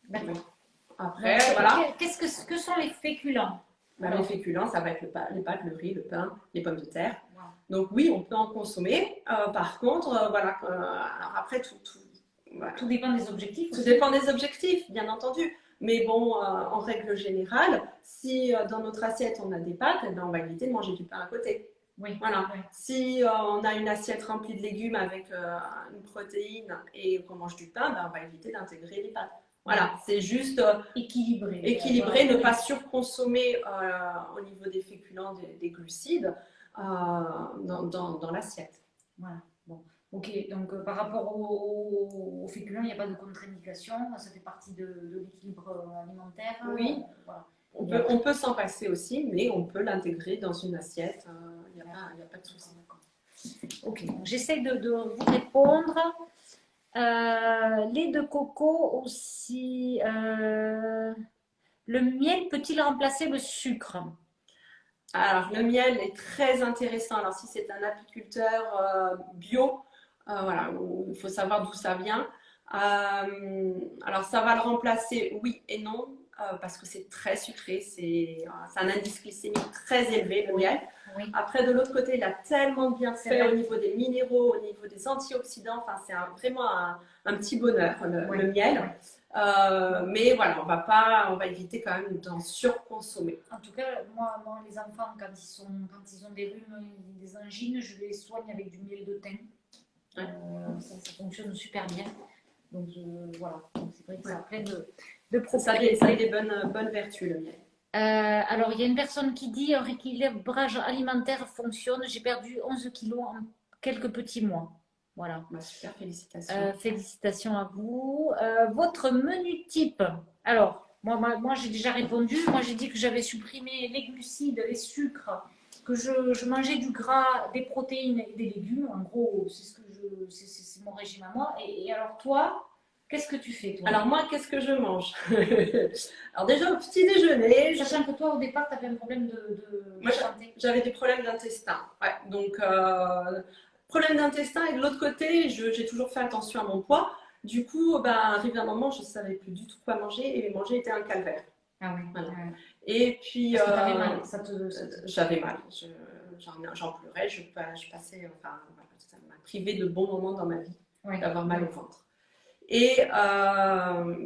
D'accord. Après, voilà. Que sont les féculents? Les féculents, ça va être les pâtes, le riz, le pain, les pommes de terre. Wow. Donc oui, on peut en consommer. Par contre, voilà. Alors après, voilà. Tout dépend des objectifs. Tout dépend des objectifs, bien entendu. Mais bon, en règle générale, si dans notre assiette on a des pâtes, eh ben, on va éviter de manger du pain à côté. Oui. Voilà. Oui. Si on a une assiette remplie de légumes avec une protéine et qu'on mange du pain, ben, on va éviter d'intégrer les pâtes. Voilà, c'est juste équilibrer, ne pas surconsommer au niveau des féculents, des glucides dans l'assiette. Voilà. Bon. Ok, donc par rapport aux féculents, il n'y a pas de contre-indication, ça fait partie de l'équilibre alimentaire. Oui, voilà. On peut s'en passer aussi, mais on peut l'intégrer dans une assiette, il n'y a pas de souci. Ok, j'essaie de vous répondre. Lait de coco aussi. Le miel peut-il remplacer le sucre? Alors, le miel est très intéressant. Alors, si c'est un apiculteur bio, voilà, il faut savoir d'où ça vient. Alors, ça va le remplacer, oui et non, parce que c'est très sucré. C'est un indice glycémique très élevé, le miel. Oui. Après, de l'autre côté, il a tellement bien fait au niveau des minéraux, au niveau des antioxydants. Enfin, c'est vraiment un petit bonheur, le miel. Ouais. Mais voilà, on va éviter quand même d'en surconsommer. En tout cas, moi les enfants, quand ils ont des rhumes, des angines, je les soigne avec du miel de thym. Ouais. Ça fonctionne super bien. Donc voilà, c'est vrai que ça a plein de propriétés. Ça a des bonnes vertus, le miel. Alors, il y a une personne qui dit un rééquilibrage alimentaire fonctionne. J'ai perdu 11 kilos en quelques petits mois. Voilà. Bah, super, félicitations. Félicitations à vous. Votre menu type. Alors, moi j'ai déjà répondu. Moi, j'ai dit que j'avais supprimé les glucides, les sucres, que je mangeais du gras, des protéines et des légumes. En gros, c'est mon régime à moi. Et alors, toi, qu'est-ce que tu fais, toi? Alors moi, qu'est-ce que je mange? Alors déjà, au petit déjeuner... Sachant que toi, au départ, tu avais un problème de santé. J'avais des problèmes d'intestin. Ouais, donc, problème d'intestin. Et de l'autre côté, j'ai toujours fait attention à mon poids. Du coup, arrivé un moment, je ne savais plus du tout quoi manger. Et manger était un calvaire. Ah oui. Voilà. Ouais. Et puis... Parce que t'avais mal. J'avais mal. J'en pleurais. Je passais... Enfin, voilà, ça m'a privé de bons moments dans ma vie. Ouais. D'avoir mal au ventre. Et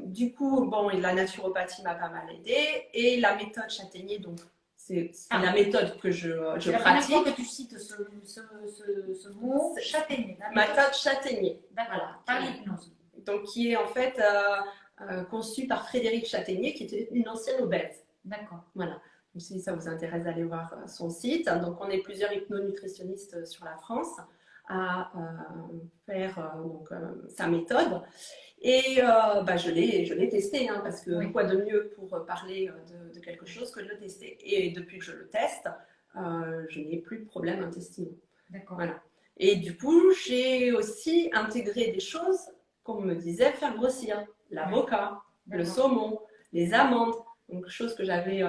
du coup, bon, la naturopathie m'a pas mal aidée et la méthode Châtaignier, donc c'est la méthode que je pratique. La première fois que tu cites ce mot, Châtaignier. Méthode Châtaignier. D'accord, par l'hypnose. Donc qui est en fait conçu par Frédéric Châtaignier, qui était une ancienne obèse. D'accord. Voilà. Donc, si ça vous intéresse d'aller voir son site. Donc, on est plusieurs hypnonutritionnistes sur la France à faire sa méthode. Et je l'ai testé, hein, parce que Oui. quoi de mieux pour parler de quelque chose que de le tester. Et depuis que je le teste, je n'ai plus de problèmes intestinaux. D'accord. Voilà. Et du coup, j'ai aussi intégré des choses qu'on me disait faire grossir. L'avocat, le saumon, les amandes. Donc, choses que j'avais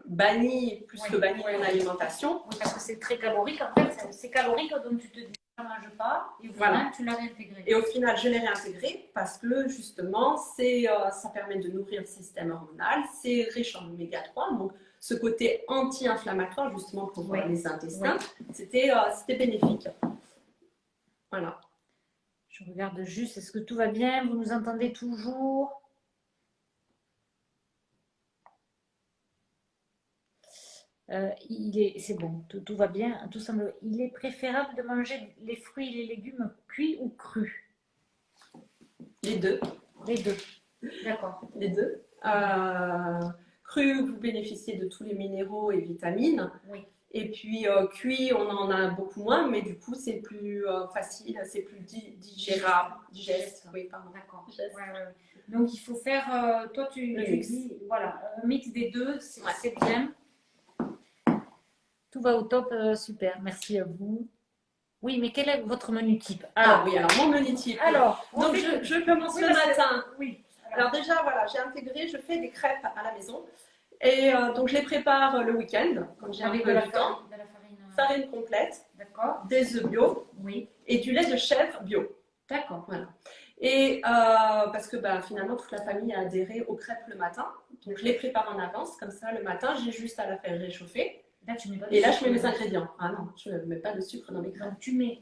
bannies, plus que bannies de mon alimentation. Oui, parce que c'est très calorique. En fait, c'est calorique, donc tu te dis je ne mange pas. Et voilà, tu l'as réintégré. Et au final, je l'ai réintégré parce que justement, ça permet de nourrir le système hormonal. C'est riche en oméga 3. Donc, ce côté anti-inflammatoire, justement, pour les intestins, c'était bénéfique. Voilà. Je regarde juste, est-ce que tout va bien? Vous nous entendez toujours? C'est bon, tout va bien. Tout semble. Il est préférable de manger les fruits et les légumes cuits ou crus? Les deux. Les deux. D'accord. Les deux. Cru, vous bénéficiez de tous les minéraux et vitamines. Oui. Et puis cuit, on en a beaucoup moins, mais du coup, c'est plus facile, c'est plus digérable. Digeste. Oui, pardon. D'accord. Ouais. Donc, il faut faire, toi, tu dis, voilà, un mix des deux, c'est bien. Tout va au top, super, merci à vous. Oui, mais quel est votre menu type? Alors, mon menu type. Alors, donc je commence le matin. Oui. Alors déjà, voilà, j'ai intégré, je fais des crêpes à la maison. Et donc, je les prépare le week-end, quand j'ai un peu de temps. De la farine. Farine complète. D'accord. Des œufs bio. Oui. Et du lait de chèvre bio. D'accord. Voilà. Et parce que finalement, toute la famille a adhéré aux crêpes le matin. Donc, je les prépare en avance. Comme ça, le matin, j'ai juste à la faire réchauffer. Là, tu mets pas et là, je mets mes ingrédients. Ah non, je ne mets pas de sucre dans mes crêpes. Donc, tu mets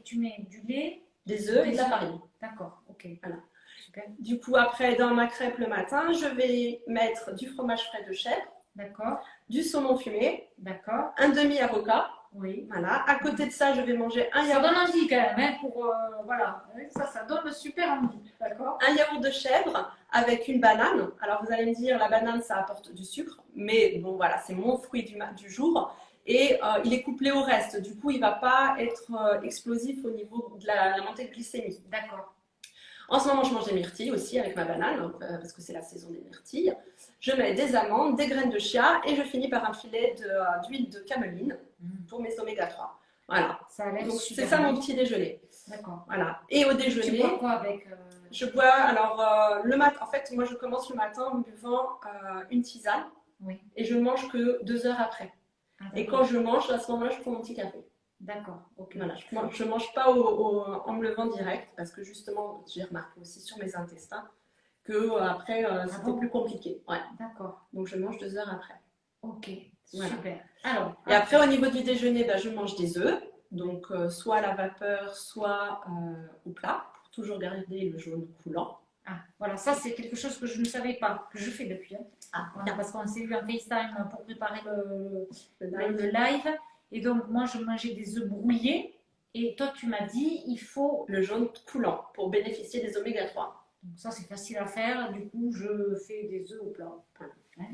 du lait, des œufs et de la farine. D'accord, ok. Voilà. Super. Du coup, après, dans ma crêpe le matin, je vais mettre du fromage frais de chèvre. D'accord. Du saumon fumé. D'accord. Un demi-avocat. Oui. Voilà. À côté de ça, je vais manger un yaourt. Ça donne envie quand même, hein, voilà. Ça donne super envie. D'accord. Un yaourt de chèvre avec une banane. Alors, vous allez me dire, la banane, ça apporte du sucre. Mais bon, voilà, c'est mon fruit du jour. Et il est couplé au reste. Du coup, il ne va pas être explosif au niveau de la montée de glycémie. D'accord. En ce moment, je mange des myrtilles aussi avec ma banane, parce que c'est la saison des myrtilles. Je mets des amandes, des graines de chia et je finis par un filet d'huile de cameline pour mes oméga 3. Voilà. Donc, c'est ça mon petit déjeuner. D'accord. Voilà. Et au déjeuner. Tu bois quoi avec Je bois, alors, le matin, en fait, moi, je commence le matin en buvant une tisane. Oui. Et je ne mange que 2 heures après. Et quand je mange, à ce moment-là, je prends mon petit café. D'accord, ok. Voilà, je ne mange pas en me levant direct parce que justement, j'ai remarqué aussi sur mes intestins que après c'était plus compliqué. Ouais. D'accord. Donc je mange 2 heures après. Ok, voilà. Super. Alors, et après, au niveau du déjeuner, je mange des œufs, donc soit à la vapeur, soit au plat, pour toujours garder le jaune coulant. Ah, voilà, ça c'est quelque chose que je ne savais pas, que je fais depuis. Parce qu'on s'est vu en FaceTime pour préparer le live. Et donc, moi, je mangeais des œufs brouillés. Et toi, tu m'as dit, il faut le jaune coulant pour bénéficier des oméga 3. Donc, ça, c'est facile à faire. Du coup, je fais des œufs au plat. Voilà.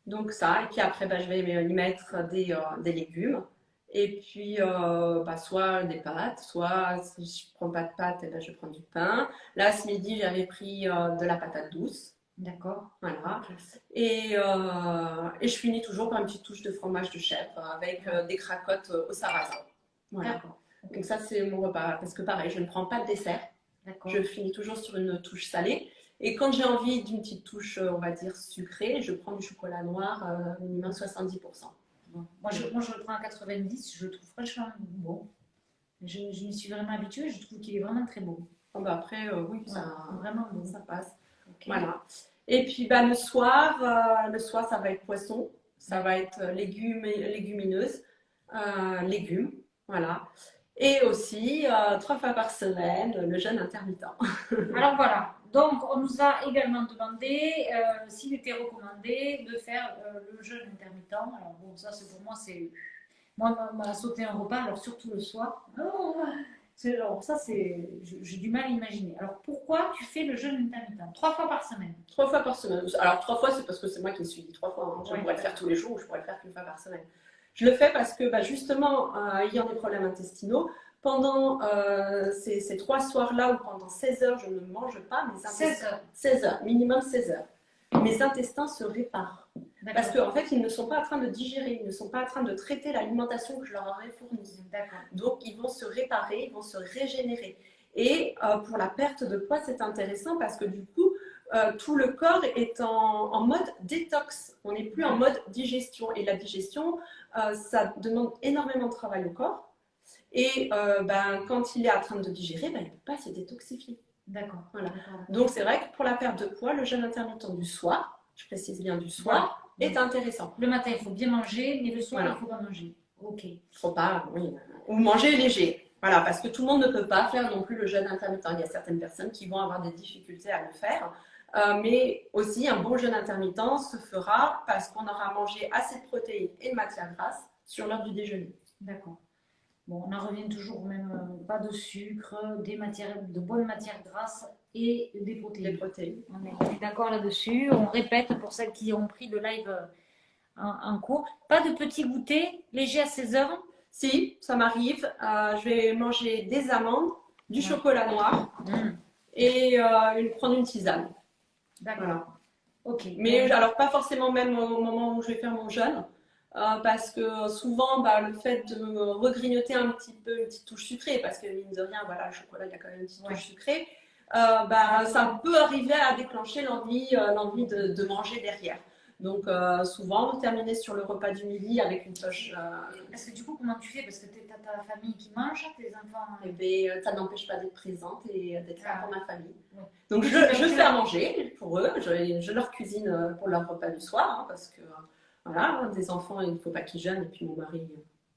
Donc, ça. Et puis après, je vais y mettre des légumes. Et puis, soit des pâtes, soit si je ne prends pas de pâtes, je prends du pain. Là, ce midi, j'avais pris de la patate douce. D'accord. Voilà. Et je finis toujours par une petite touche de fromage de chèvre avec des cracottes au sarrasin. Voilà. D'accord. Donc ça, c'est mon repas. Parce que pareil, je ne prends pas de dessert. D'accord. Je finis toujours sur une touche salée. Et quand j'ai envie d'une petite touche, on va dire, sucrée, je prends du chocolat noir, minimum 70%. Bon. Moi, je le prends à 90, je le trouve franchement bon. Je m'y suis vraiment habituée, je trouve qu'il est vraiment très bon. Après, oui, vraiment bon. Ça passe. Okay. Voilà. Et puis le soir, ça va être poisson, ça va être légumineuses, légumes, voilà. Et aussi 3 fois par semaine, le jeûne intermittent. Alors voilà, donc on nous a également demandé s'il était recommandé de faire le jeûne intermittent. Alors bon, ça c'est pour moi, c'est... Moi, m'a sauté un repas, alors surtout le soir. Oh, Alors ça, j'ai du mal à imaginer. Alors pourquoi tu fais le jeûne intermittent 3 fois par semaine? 3 fois par semaine. Alors 3 fois, c'est parce que c'est moi qui me suis dit 3 fois. Hein. Je Ouais, pourrais le faire tous les jours ou je pourrais le faire qu'une fois par semaine. Je le fais parce que justement, ayant des problèmes intestinaux, pendant ces 3 soirs-là ou pendant 16 heures, je ne mange pas. Mes 16 heures. 16 heures, minimum 16 heures. Mes intestins se réparent. Parce qu'en fait, ils ne sont pas en train de digérer, ils ne sont pas en train de traiter l'alimentation que je leur aurais fournie. Donc, ils vont se réparer, ils vont se régénérer. Et pour la perte de poids, c'est intéressant parce que du coup, tout le corps est en mode détox. On n'est plus en mode digestion. Et la digestion, ça demande énormément de travail au corps. Et quand il est en train de digérer, il ne peut pas se détoxifier. D'accord. Voilà. Donc, c'est vrai que pour la perte de poids, le jeûne intermittent du soir, je précise bien du soir, est intéressant. Le matin, il faut bien manger, mais le soir, il ne faut pas manger. Ok. Il ne faut pas, oui. Ou manger léger. Voilà, parce que tout le monde ne peut pas faire non plus le jeûne intermittent. Il y a certaines personnes qui vont avoir des difficultés à le faire. Mais aussi, un bon jeûne intermittent se fera parce qu'on aura mangé assez de protéines et de matières grasses sur l'heure du déjeuner. D'accord. Bon, on en revient toujours même, pas de sucre, de bonnes matières grasses et des protéines. On est d'accord là-dessus. On répète pour celles qui ont pris le live en cours. Pas de petits goûters légers à 16 heures? Si, ça m'arrive. Je vais manger des amandes, du chocolat noir et prendre une tisane. D'accord. Voilà. Ok. Mais alors pas forcément même au moment où je vais faire mon jeûne. Parce que souvent, le fait de regrignoter un petit peu une petite touche sucrée, parce que mine de rien, voilà, le chocolat, il y a quand même une petite touche sucrée, ça peut arriver à déclencher l'envie de manger derrière. Donc souvent, vous terminez sur le repas du midi avec une touche. Parce que du coup, comment tu fais? Parce que tu as ta famille qui mange, tes enfants. Et bien, ça n'empêche pas d'être présente et d'être là pour ma famille. Ouais. Donc je fais à manger pour eux, je leur cuisine pour leur repas du soir, hein, parce que voilà, des enfants, il ne faut pas qu'ils jeûnent, et puis mon mari,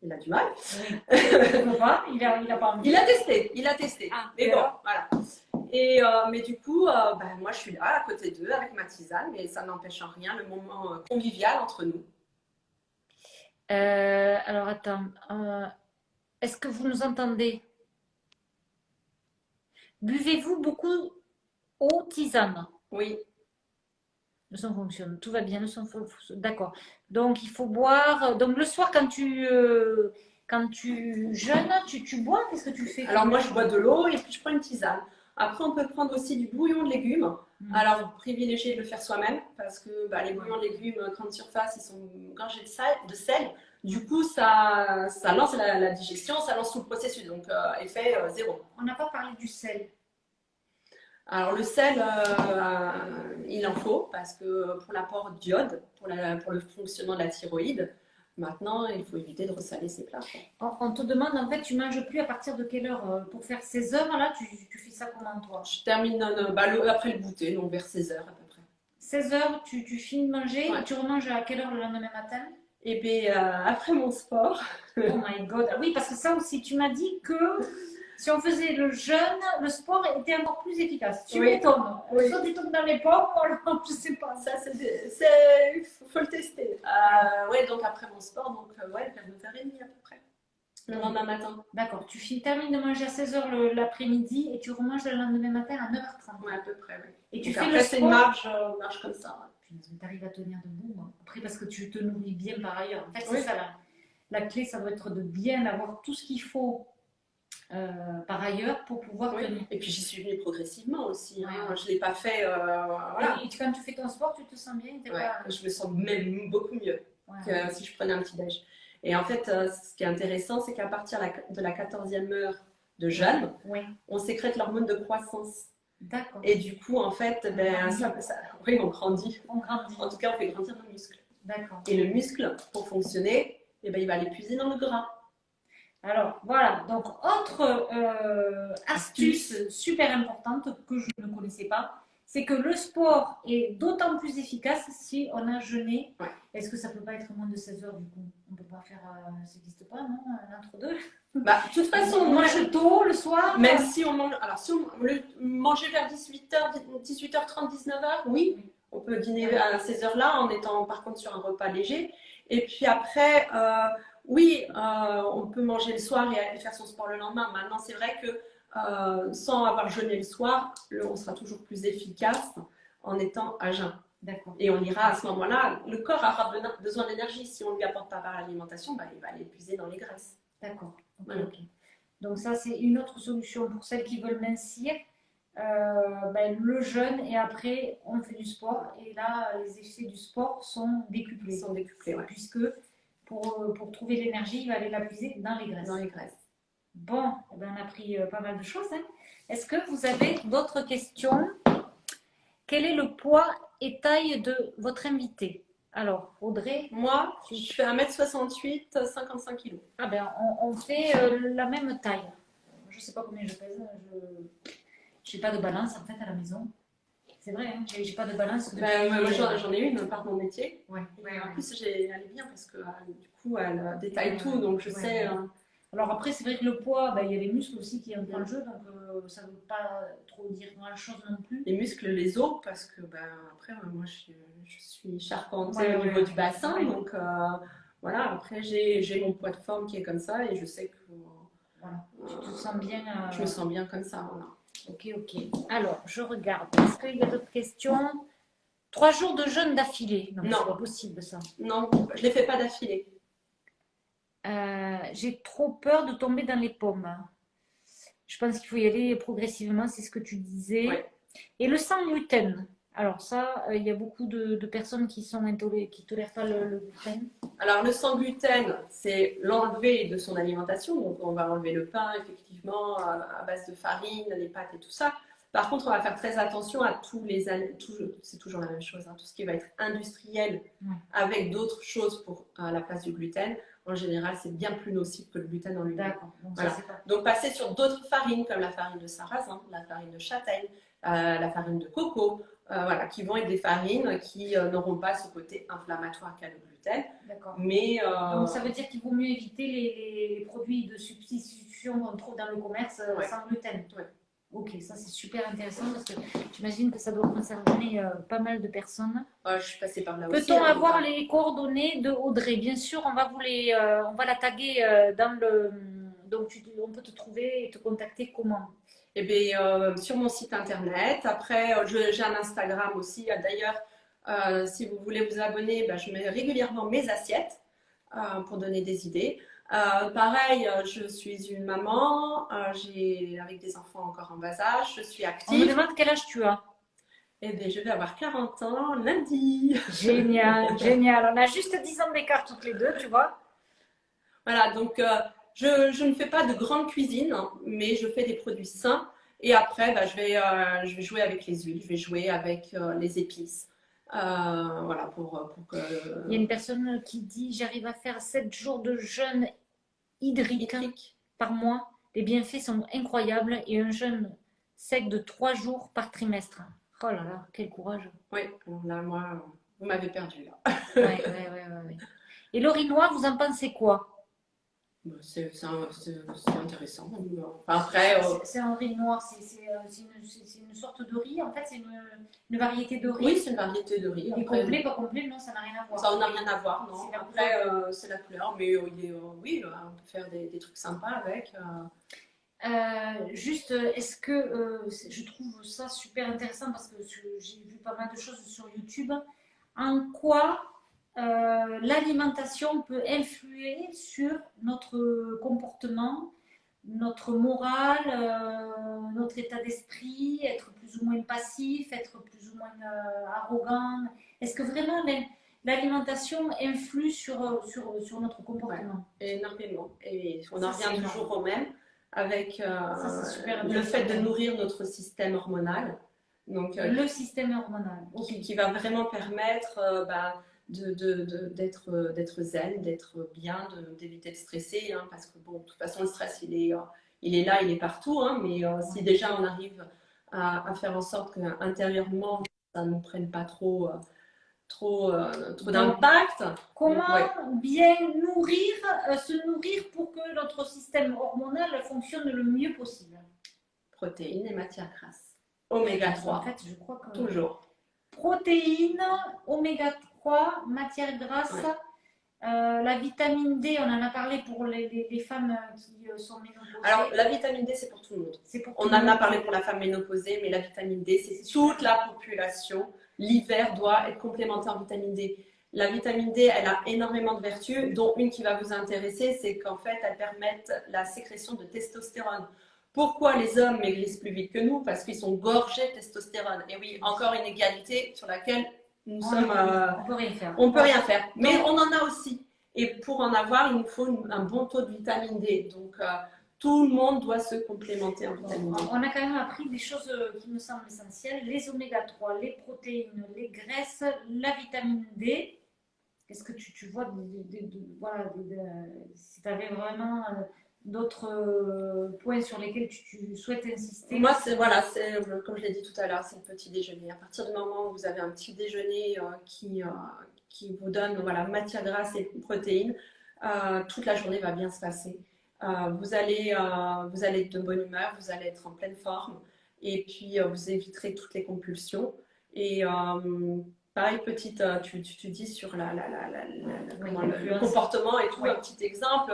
il a du mal. Oui. Il a pas envie. Il a testé. Ah, mais bon, voilà. Et, mais du coup, moi je suis là à côté d'eux avec ma tisane, mais ça n'empêche en rien le moment convivial entre nous. Alors attends, est-ce que vous nous entendez? Buvez-vous beaucoup eau tisane? Oui. Le son fonctionne, tout va bien, le son fonctionne. D'accord. Donc il faut boire. Donc le soir quand tu jeûnes, tu bois, qu'est-ce que tu fais? Alors moi je bois de l'eau et puis je prends une tisane. Après on peut prendre aussi du bouillon de légumes. Alors privilégier de le faire soi-même parce que les bouillons de légumes grande surface, ils sont gorgés de sel. Du coup ça lance la digestion, ça lance tout le processus, donc effet zéro. On n'a pas parlé du sel. Alors le sel, il en faut parce que pour l'apport d'iode, pour le fonctionnement de la thyroïde, maintenant il faut éviter de ressaler ses plats. On te demande en fait, tu manges plus à partir de quelle heure? Pour faire 16 heures là, tu fais ça comment toi? Je termine après le goûter, donc vers 16 heures à peu près. 16 heures, tu finis de manger et tu remanges à quelle heure le lendemain matin? Et bien après mon sport. Oh my god, oui parce que ça aussi, tu m'as dit que si on faisait le jeûne, le sport était encore plus efficace. Tu m'étonnes. Soit tu tombes dans les pommes, ou alors je sais pas. Ça, faut le tester. Donc après mon sport, donc vers 9h30 à peu près. Le lendemain matin. D'accord. Tu termines de manger à 16h l'après-midi et tu remanges le lendemain matin à 9h30. Oui, à peu près, oui. Et tu fais le sport. C'est une marche comme ça. Tu arrives à tenir debout. Hein. Après, parce que tu te nourris bien par ailleurs. En fait, c'est ça la clé, ça doit être de bien avoir tout ce qu'il faut. Par ailleurs pour pouvoir tenir. Et puis j'y suis venue progressivement aussi. Hein. Je ne l'ai pas fait. Voilà. Et quand tu fais ton sport, tu te sens bien? Je me sens même beaucoup mieux que si je prenais un petit déj. Et en fait, ce qui est intéressant, c'est qu'à partir de la 14e heure de jeûne, on sécrète l'hormone de croissance. D'accord. Et du coup, en fait, on grandit. On grandit. En tout cas, on fait grandir nos muscles. D'accord. Et le muscle, pour fonctionner, il va l'épuiser dans le gras. Alors voilà, donc autre astuce super importante que je ne connaissais pas, c'est que le sport est d'autant plus efficace si on a jeûné. Est-ce que ça peut pas être moins de 16 heures du coup? On peut pas faire, ça n'existe pas, non? L'entre-deux. De toute façon, on mange tôt le soir. Même si on mange, alors si on manger vers 18h30, 19h, oui, on peut dîner à ces heures-là en étant par contre sur un repas léger. Et puis après, oui, on peut manger le soir et aller faire son sport le lendemain. Maintenant, c'est vrai que sans avoir jeûné le soir, on sera toujours plus efficace en étant à jeun. D'accord. Et on ira à ce moment-là, le corps aura besoin d'énergie. Si on ne lui apporte pas par l'alimentation, bah, il va l'épuiser dans les graisses. D'accord. Ok, Voilà. ok. Donc ça, c'est une autre solution pour celles qui veulent mincir. Le jeûne et après, on fait du sport. Et là, les effets du sport sont décuplés. Ils sont décuplés, ouais. Puisque pour trouver l'énergie, il va aller la puiser dans les graisses. Dans les graisses. Bon, eh ben, on a appris pas mal de choses. Hein. Est-ce que vous avez d'autres questions? Quel est le poids et taille de votre invité? Alors, Audrey? Moi, je fais 1m68, 55 kg. Ah ben, on fait la même taille. Je ne sais pas combien je pèse. Je n'ai pas de balance en fait à la maison. C'est vrai, hein, j'ai pas de balance. Moi, j'en ai une par mon métier. Ouais. En plus, elle est bien parce que du coup, elle détaille tout, donc je sais. Alors après, c'est vrai que le poids, il y a les muscles aussi qui entrent en jeu, donc ça ne veut pas trop dire grand-chose non plus. Les muscles, les os, parce que après, moi, je suis charpentée au niveau du bassin, donc voilà. Après, j'ai mon poids de forme qui est comme ça et je sais que. Voilà. Tu te sens bien. Je me sens bien comme ça, voilà. Ok. Alors, je regarde. Est-ce qu'il y a d'autres questions? 3 jours de jeûne d'affilée. Non, c'est pas possible ça. Non, je ne les fais pas d'affilée. J'ai trop peur de tomber dans les pommes. Je pense qu'il faut y aller progressivement, c'est ce que tu disais. Ouais. Et le sans gluten. Alors ça, il y a beaucoup de personnes qui tolèrent pas le gluten. Alors le sans gluten, c'est l'enlever de son alimentation. Donc on va enlever le pain, effectivement, à base de farine, les pâtes et tout ça. Par contre, on va faire très attention à c'est toujours la même chose, hein, tout ce qui va être industriel avec d'autres choses pour la place du gluten. En général, c'est bien plus nocif que le gluten en lui-même. D'accord. Voilà. Donc passer sur d'autres farines comme la farine de sarrasin, la farine de châtaigne, la farine de coco, voilà, qui vont être des farines qui n'auront pas ce côté inflammatoire qu'a le gluten. D'accord. Mais donc ça veut dire qu'il vaut mieux éviter les produits de substitution qu'on trouve dans le commerce sans gluten. Ouais. Ok, ça c'est super intéressant parce que j'imagine que ça doit concerner pas mal de personnes. Je suis passée par là aussi. Peut-on avoir les coordonnées de Audrey? Bien sûr, on va on va la taguer dans le. Donc on peut te trouver et te contacter comment? Eh bien, sur mon site internet. Après, j'ai un Instagram aussi. D'ailleurs, si vous voulez vous abonner, je mets régulièrement mes assiettes pour donner des idées. Pareil, je suis une maman, avec des enfants encore en bas âge, je suis active. On me demande quel âge tu as. Eh bien, je vais avoir 40 ans lundi. Génial, génial. On a juste 10 ans d'écart toutes les deux, tu vois. Voilà, donc je ne fais pas de grande cuisine, mais je fais des produits sains. Et après, je vais jouer avec les huiles, je vais jouer avec les épices. Voilà, pour que... Il y a une personne qui dit, j'arrive à faire 7 jours de jeûne hydrique par mois. Les bienfaits sont incroyables et un jeûne sec de 3 jours par trimestre. Oh là là, quel courage. Oui, alors là, moi, vous m'avez perdu là. Ouais. Et l'urinoir, vous en pensez quoi? C'est intéressant. Enfin, après, c'est un riz noir, c'est une sorte de riz. En fait, c'est une variété de riz. Oui, c'est une variété de riz. Et complet, pas complet, non, ça n'a rien à voir. Ça n'a rien à voir, non. Après, c'est la couleur, mais oui, on peut faire des trucs sympas avec. Juste, est-ce que je trouve ça super intéressant parce que j'ai vu pas mal de choses sur YouTube. En quoi l'alimentation peut influer sur notre comportement, notre morale, notre état d'esprit, être plus ou moins passif, être plus ou moins arrogant. Est-ce que vraiment l'alimentation influe sur notre comportement? Énormément. Et on en revient toujours au même avec ça, le fait de nourrir notre système hormonal. Donc, le système hormonal. Qui va vraiment permettre d'être zen, d'être bien, d'éviter de stresser, hein, parce que bon, de toute façon le stress il est là, il est partout, hein, mais si déjà on arrive à faire en sorte qu'intérieurement ça ne nous prenne pas trop d'impact. Comment bien se nourrir pour que notre système hormonal fonctionne le mieux possible? Protéines et matières grasses. Oméga 3. En fait, je crois que toujours. Protéines, oméga 3, matières grasses. La vitamine D, on en a parlé pour les femmes qui sont ménopausées. Alors, la vitamine D, c'est pour tout le monde. On en a parlé pour la femme ménopausée, mais la vitamine D, c'est toute la population. L'hiver doit être complémenté en vitamine D. La vitamine D, elle a énormément de vertus, dont une qui va vous intéresser, c'est qu'en fait, elle permet la sécrétion de testostérone. Pourquoi les hommes maigrissent plus vite que nous? Parce qu'ils sont gorgés de testostérone. Et oui, encore une égalité sur laquelle nous sommes. On peut rien faire. On peut rien faire. Mais on en a aussi. Et pour en avoir, il nous faut un bon taux de vitamine D. Donc, tout le monde doit se complémenter en vitamine D. On a quand même appris des choses qui me semblent essentielles. Les oméga 3, les protéines, les graisses, la vitamine D. Est-ce que tu vois, si tu avais vraiment d'autres points sur lesquels tu souhaites insister? Moi, comme je l'ai dit tout à l'heure, c'est le petit déjeuner. À partir du moment où vous avez un petit déjeuner qui vous donne matière grasse et protéines, toute la journée va bien se passer. Vous allez être de bonne humeur, vous allez être en pleine forme et puis vous éviterez toutes les compulsions. Et pareil, tu dis sur le comportement et tout, un petit exemple.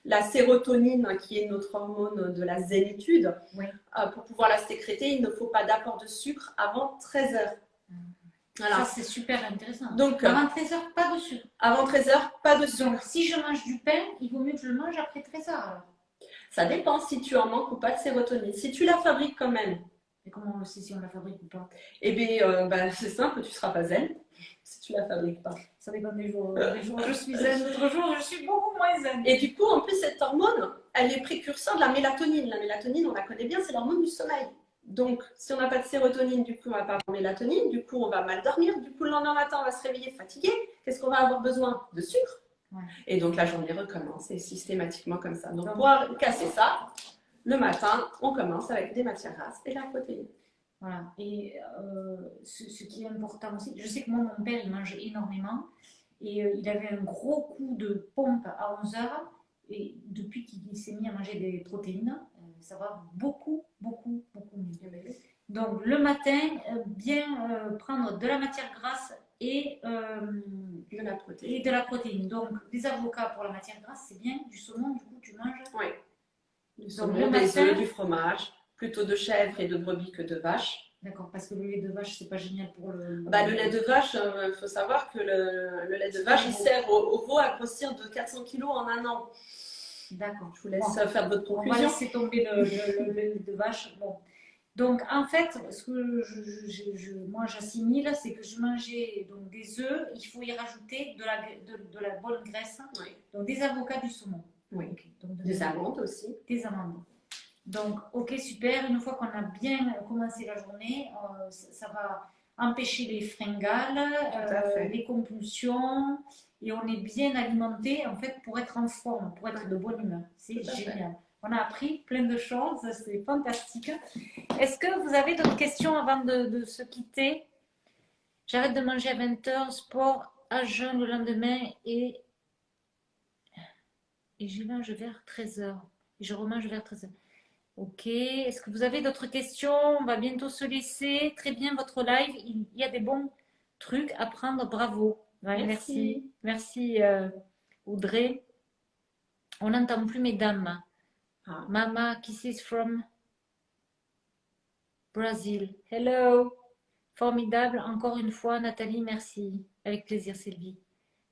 La sérotonine, qui est notre hormone de la zénitude, pour pouvoir la sécréter, il ne faut pas d'apport de sucre avant 13 heures. Voilà. Ça, c'est super intéressant. Donc, avant 13 heures, pas de sucre. Avant 13 heures, pas de sucre. Donc, si je mange du pain, il vaut mieux que je le mange après 13 heures. Alors. Ça dépend si tu en manques ou pas de sérotonine. Si tu la fabriques quand même. Et comment on le sait si on la fabrique ou pas? Eh bien, c'est simple, tu ne seras pas zen si tu la fabriques pas. Ça dépend des jours. Des jours je suis zen, d'autres jours je suis beaucoup moins zen. Et du coup, en plus, cette hormone, elle est précurseur de la mélatonine. La mélatonine, on la connaît bien, c'est l'hormone du sommeil. Donc, si on n'a pas de sérotonine, du coup, on va pas avoir de mélatonine, du coup, on va mal dormir, du coup, le lendemain matin, on va se réveiller fatigué. Qu'est-ce qu'on va avoir besoin? De sucre. Et donc, la journée recommence, et systématiquement comme ça. Donc, pour casser ça, le matin, on commence avec des matières grasses et la protéine. Voilà. Et ce qui est important aussi, je sais que moi, mon père, il mangeait énormément et il avait un gros coup de pompe à 11 heures. Et depuis qu'il s'est mis à manger des protéines, ça va beaucoup mieux. Donc, le matin, bien prendre de la matière grasse et de la protéine. Donc, des avocats pour la matière grasse, c'est bien. Du saumon, du coup, tu manges? Oui. Du saumon, des œufs, du fromage. Plutôt de chèvre et de brebis que de vache. D'accord, parce que le lait de vache, c'est pas génial pour le... le lait de vache, il faut savoir que le lait de vache, il sert au veau à grossir de 400 kg en un an. D'accord. Je vous laisse faire votre conclusion. On va laisser tomber le lait de vache. Bon. Donc, en fait, ce que moi j'assimile, c'est que je mangeais donc, des œufs, il faut y rajouter de la bonne graisse, donc des avocats, du saumon. Oui. Okay. Donc, des amandes aussi. Des amandes. Donc, ok, super. Une fois qu'on a bien commencé la journée, ça va empêcher les fringales, les compulsions, et on est bien alimenté en fait pour être en forme, pour être de bonne humeur. C'est génial. On a appris plein de choses, c'est fantastique. Est-ce que vous avez d'autres questions avant de se quitter? J'arrête de manger à 20h, sport à jeun le lendemain et je mange vers 13h. Et je remange vers 13h. Ok, est-ce que vous avez d'autres questions? On va bientôt se laisser. Très bien votre live, il y a des bons trucs à prendre, bravo. Ouais, merci. Merci Audrey. On n'entend plus mesdames. Mama, kisses from Brazil. Hello. Formidable, encore une fois Nathalie, merci. Avec plaisir Sylvie.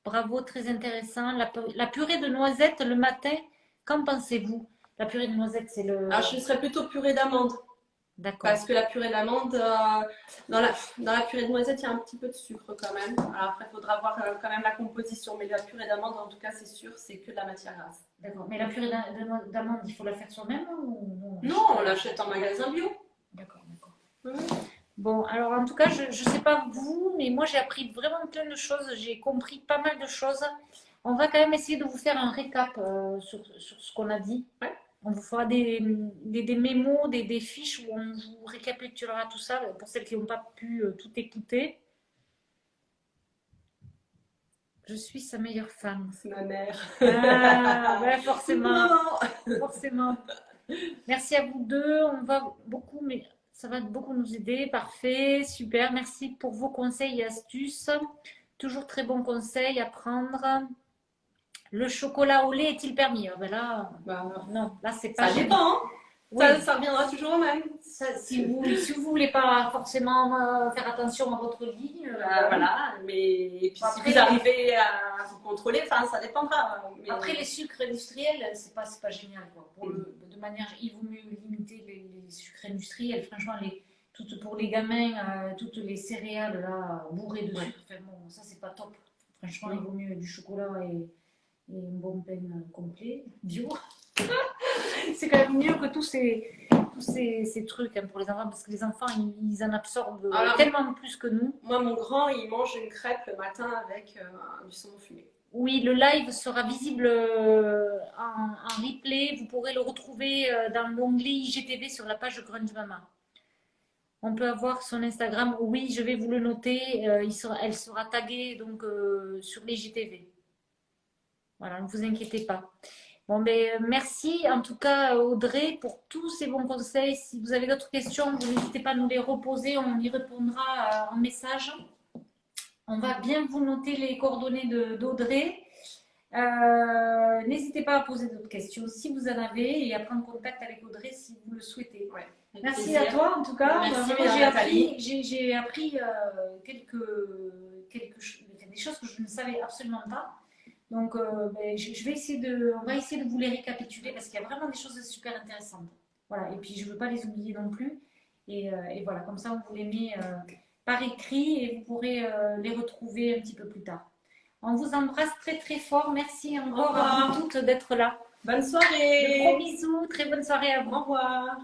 Bravo, très intéressant. La purée de noisettes le matin, qu'en pensez-vous? La purée de noisettes, c'est le... Alors, je serais plutôt purée d'amande. D'accord. Parce que la purée d'amande, dans la purée de noisettes, il y a un petit peu de sucre quand même. Alors après, il faudra voir quand même la composition. Mais la purée d'amande, en tout cas, c'est sûr, c'est que de la matière grasse. D'accord. Mais la purée d'amande, il faut la faire soi-même ou... Non, on l'achète en magasin bio. D'accord. Bon, alors en tout cas, je ne sais pas vous, mais moi j'ai appris vraiment plein de choses. J'ai compris pas mal de choses. On va quand même essayer de vous faire un récap sur ce qu'on a dit. Ouais. On vous fera des mémos, des fiches où on vous récapitulera tout ça pour celles qui n'ont pas pu tout écouter. Je suis sa meilleure femme. C'est ma mère. Ah, ouais, forcément. Forcément. Merci à vous deux. On va beaucoup, mais ça va beaucoup nous aider. Parfait, super. Merci pour vos conseils et astuces. Toujours très bons conseils à prendre. Le chocolat au lait est-il permis? Ah ben là, Bah, non, là c'est pas ça gênant. dépend. Hein. Oui, Ça reviendra toujours au même. si vous voulez pas forcément faire attention à votre vie, Voilà, mais et puis Après, si vous arrivez à vous contrôler, enfin ça dépendra. Mais... après les sucres industriels, c'est pas génial quoi. De manière, il vaut mieux limiter les sucres industriels. Franchement, pour les gamins, toutes les céréales là bourrées de sucre, enfin, bon, ça c'est pas top. Franchement, il vaut mieux du chocolat et un bon pain complet, bio. C'est quand même mieux que tous ces trucs hein, pour les enfants, parce que les enfants, ils en absorbent tellement plus que nous. Moi, mon grand, il mange une crêpe le matin avec du saumon fumé. Oui, le live sera visible en replay. Vous pourrez le retrouver dans l'onglet IGTV sur la page de Grunge Mama. On peut avoir son Instagram. Oui, je vais vous le noter. Elle sera taguée donc, sur l'IGTV. Voilà, ne vous inquiétez pas. Bon, ben, merci en tout cas Audrey pour tous ces bons conseils. Si vous avez d'autres questions, vous n'hésitez pas à nous les reposer. On y répondra en message. On va bien vous noter les coordonnées d'Audrey. N'hésitez pas à poser d'autres questions si vous en avez et à prendre contact avec Audrey si vous le souhaitez. Ouais, merci plaisir. À toi en tout cas. Merci, j'ai appris des choses que je ne savais absolument pas. Donc je vais on va essayer de vous les récapituler parce qu'il y a vraiment des choses super intéressantes. Voilà, et puis je ne veux pas les oublier non plus. Et voilà, comme ça on vous les met par écrit et vous pourrez les retrouver un petit peu plus tard. On vous embrasse très très fort. Merci encore à vous toutes d'être là. Bonne soirée. De gros bisous. Très bonne soirée à vous. Au revoir.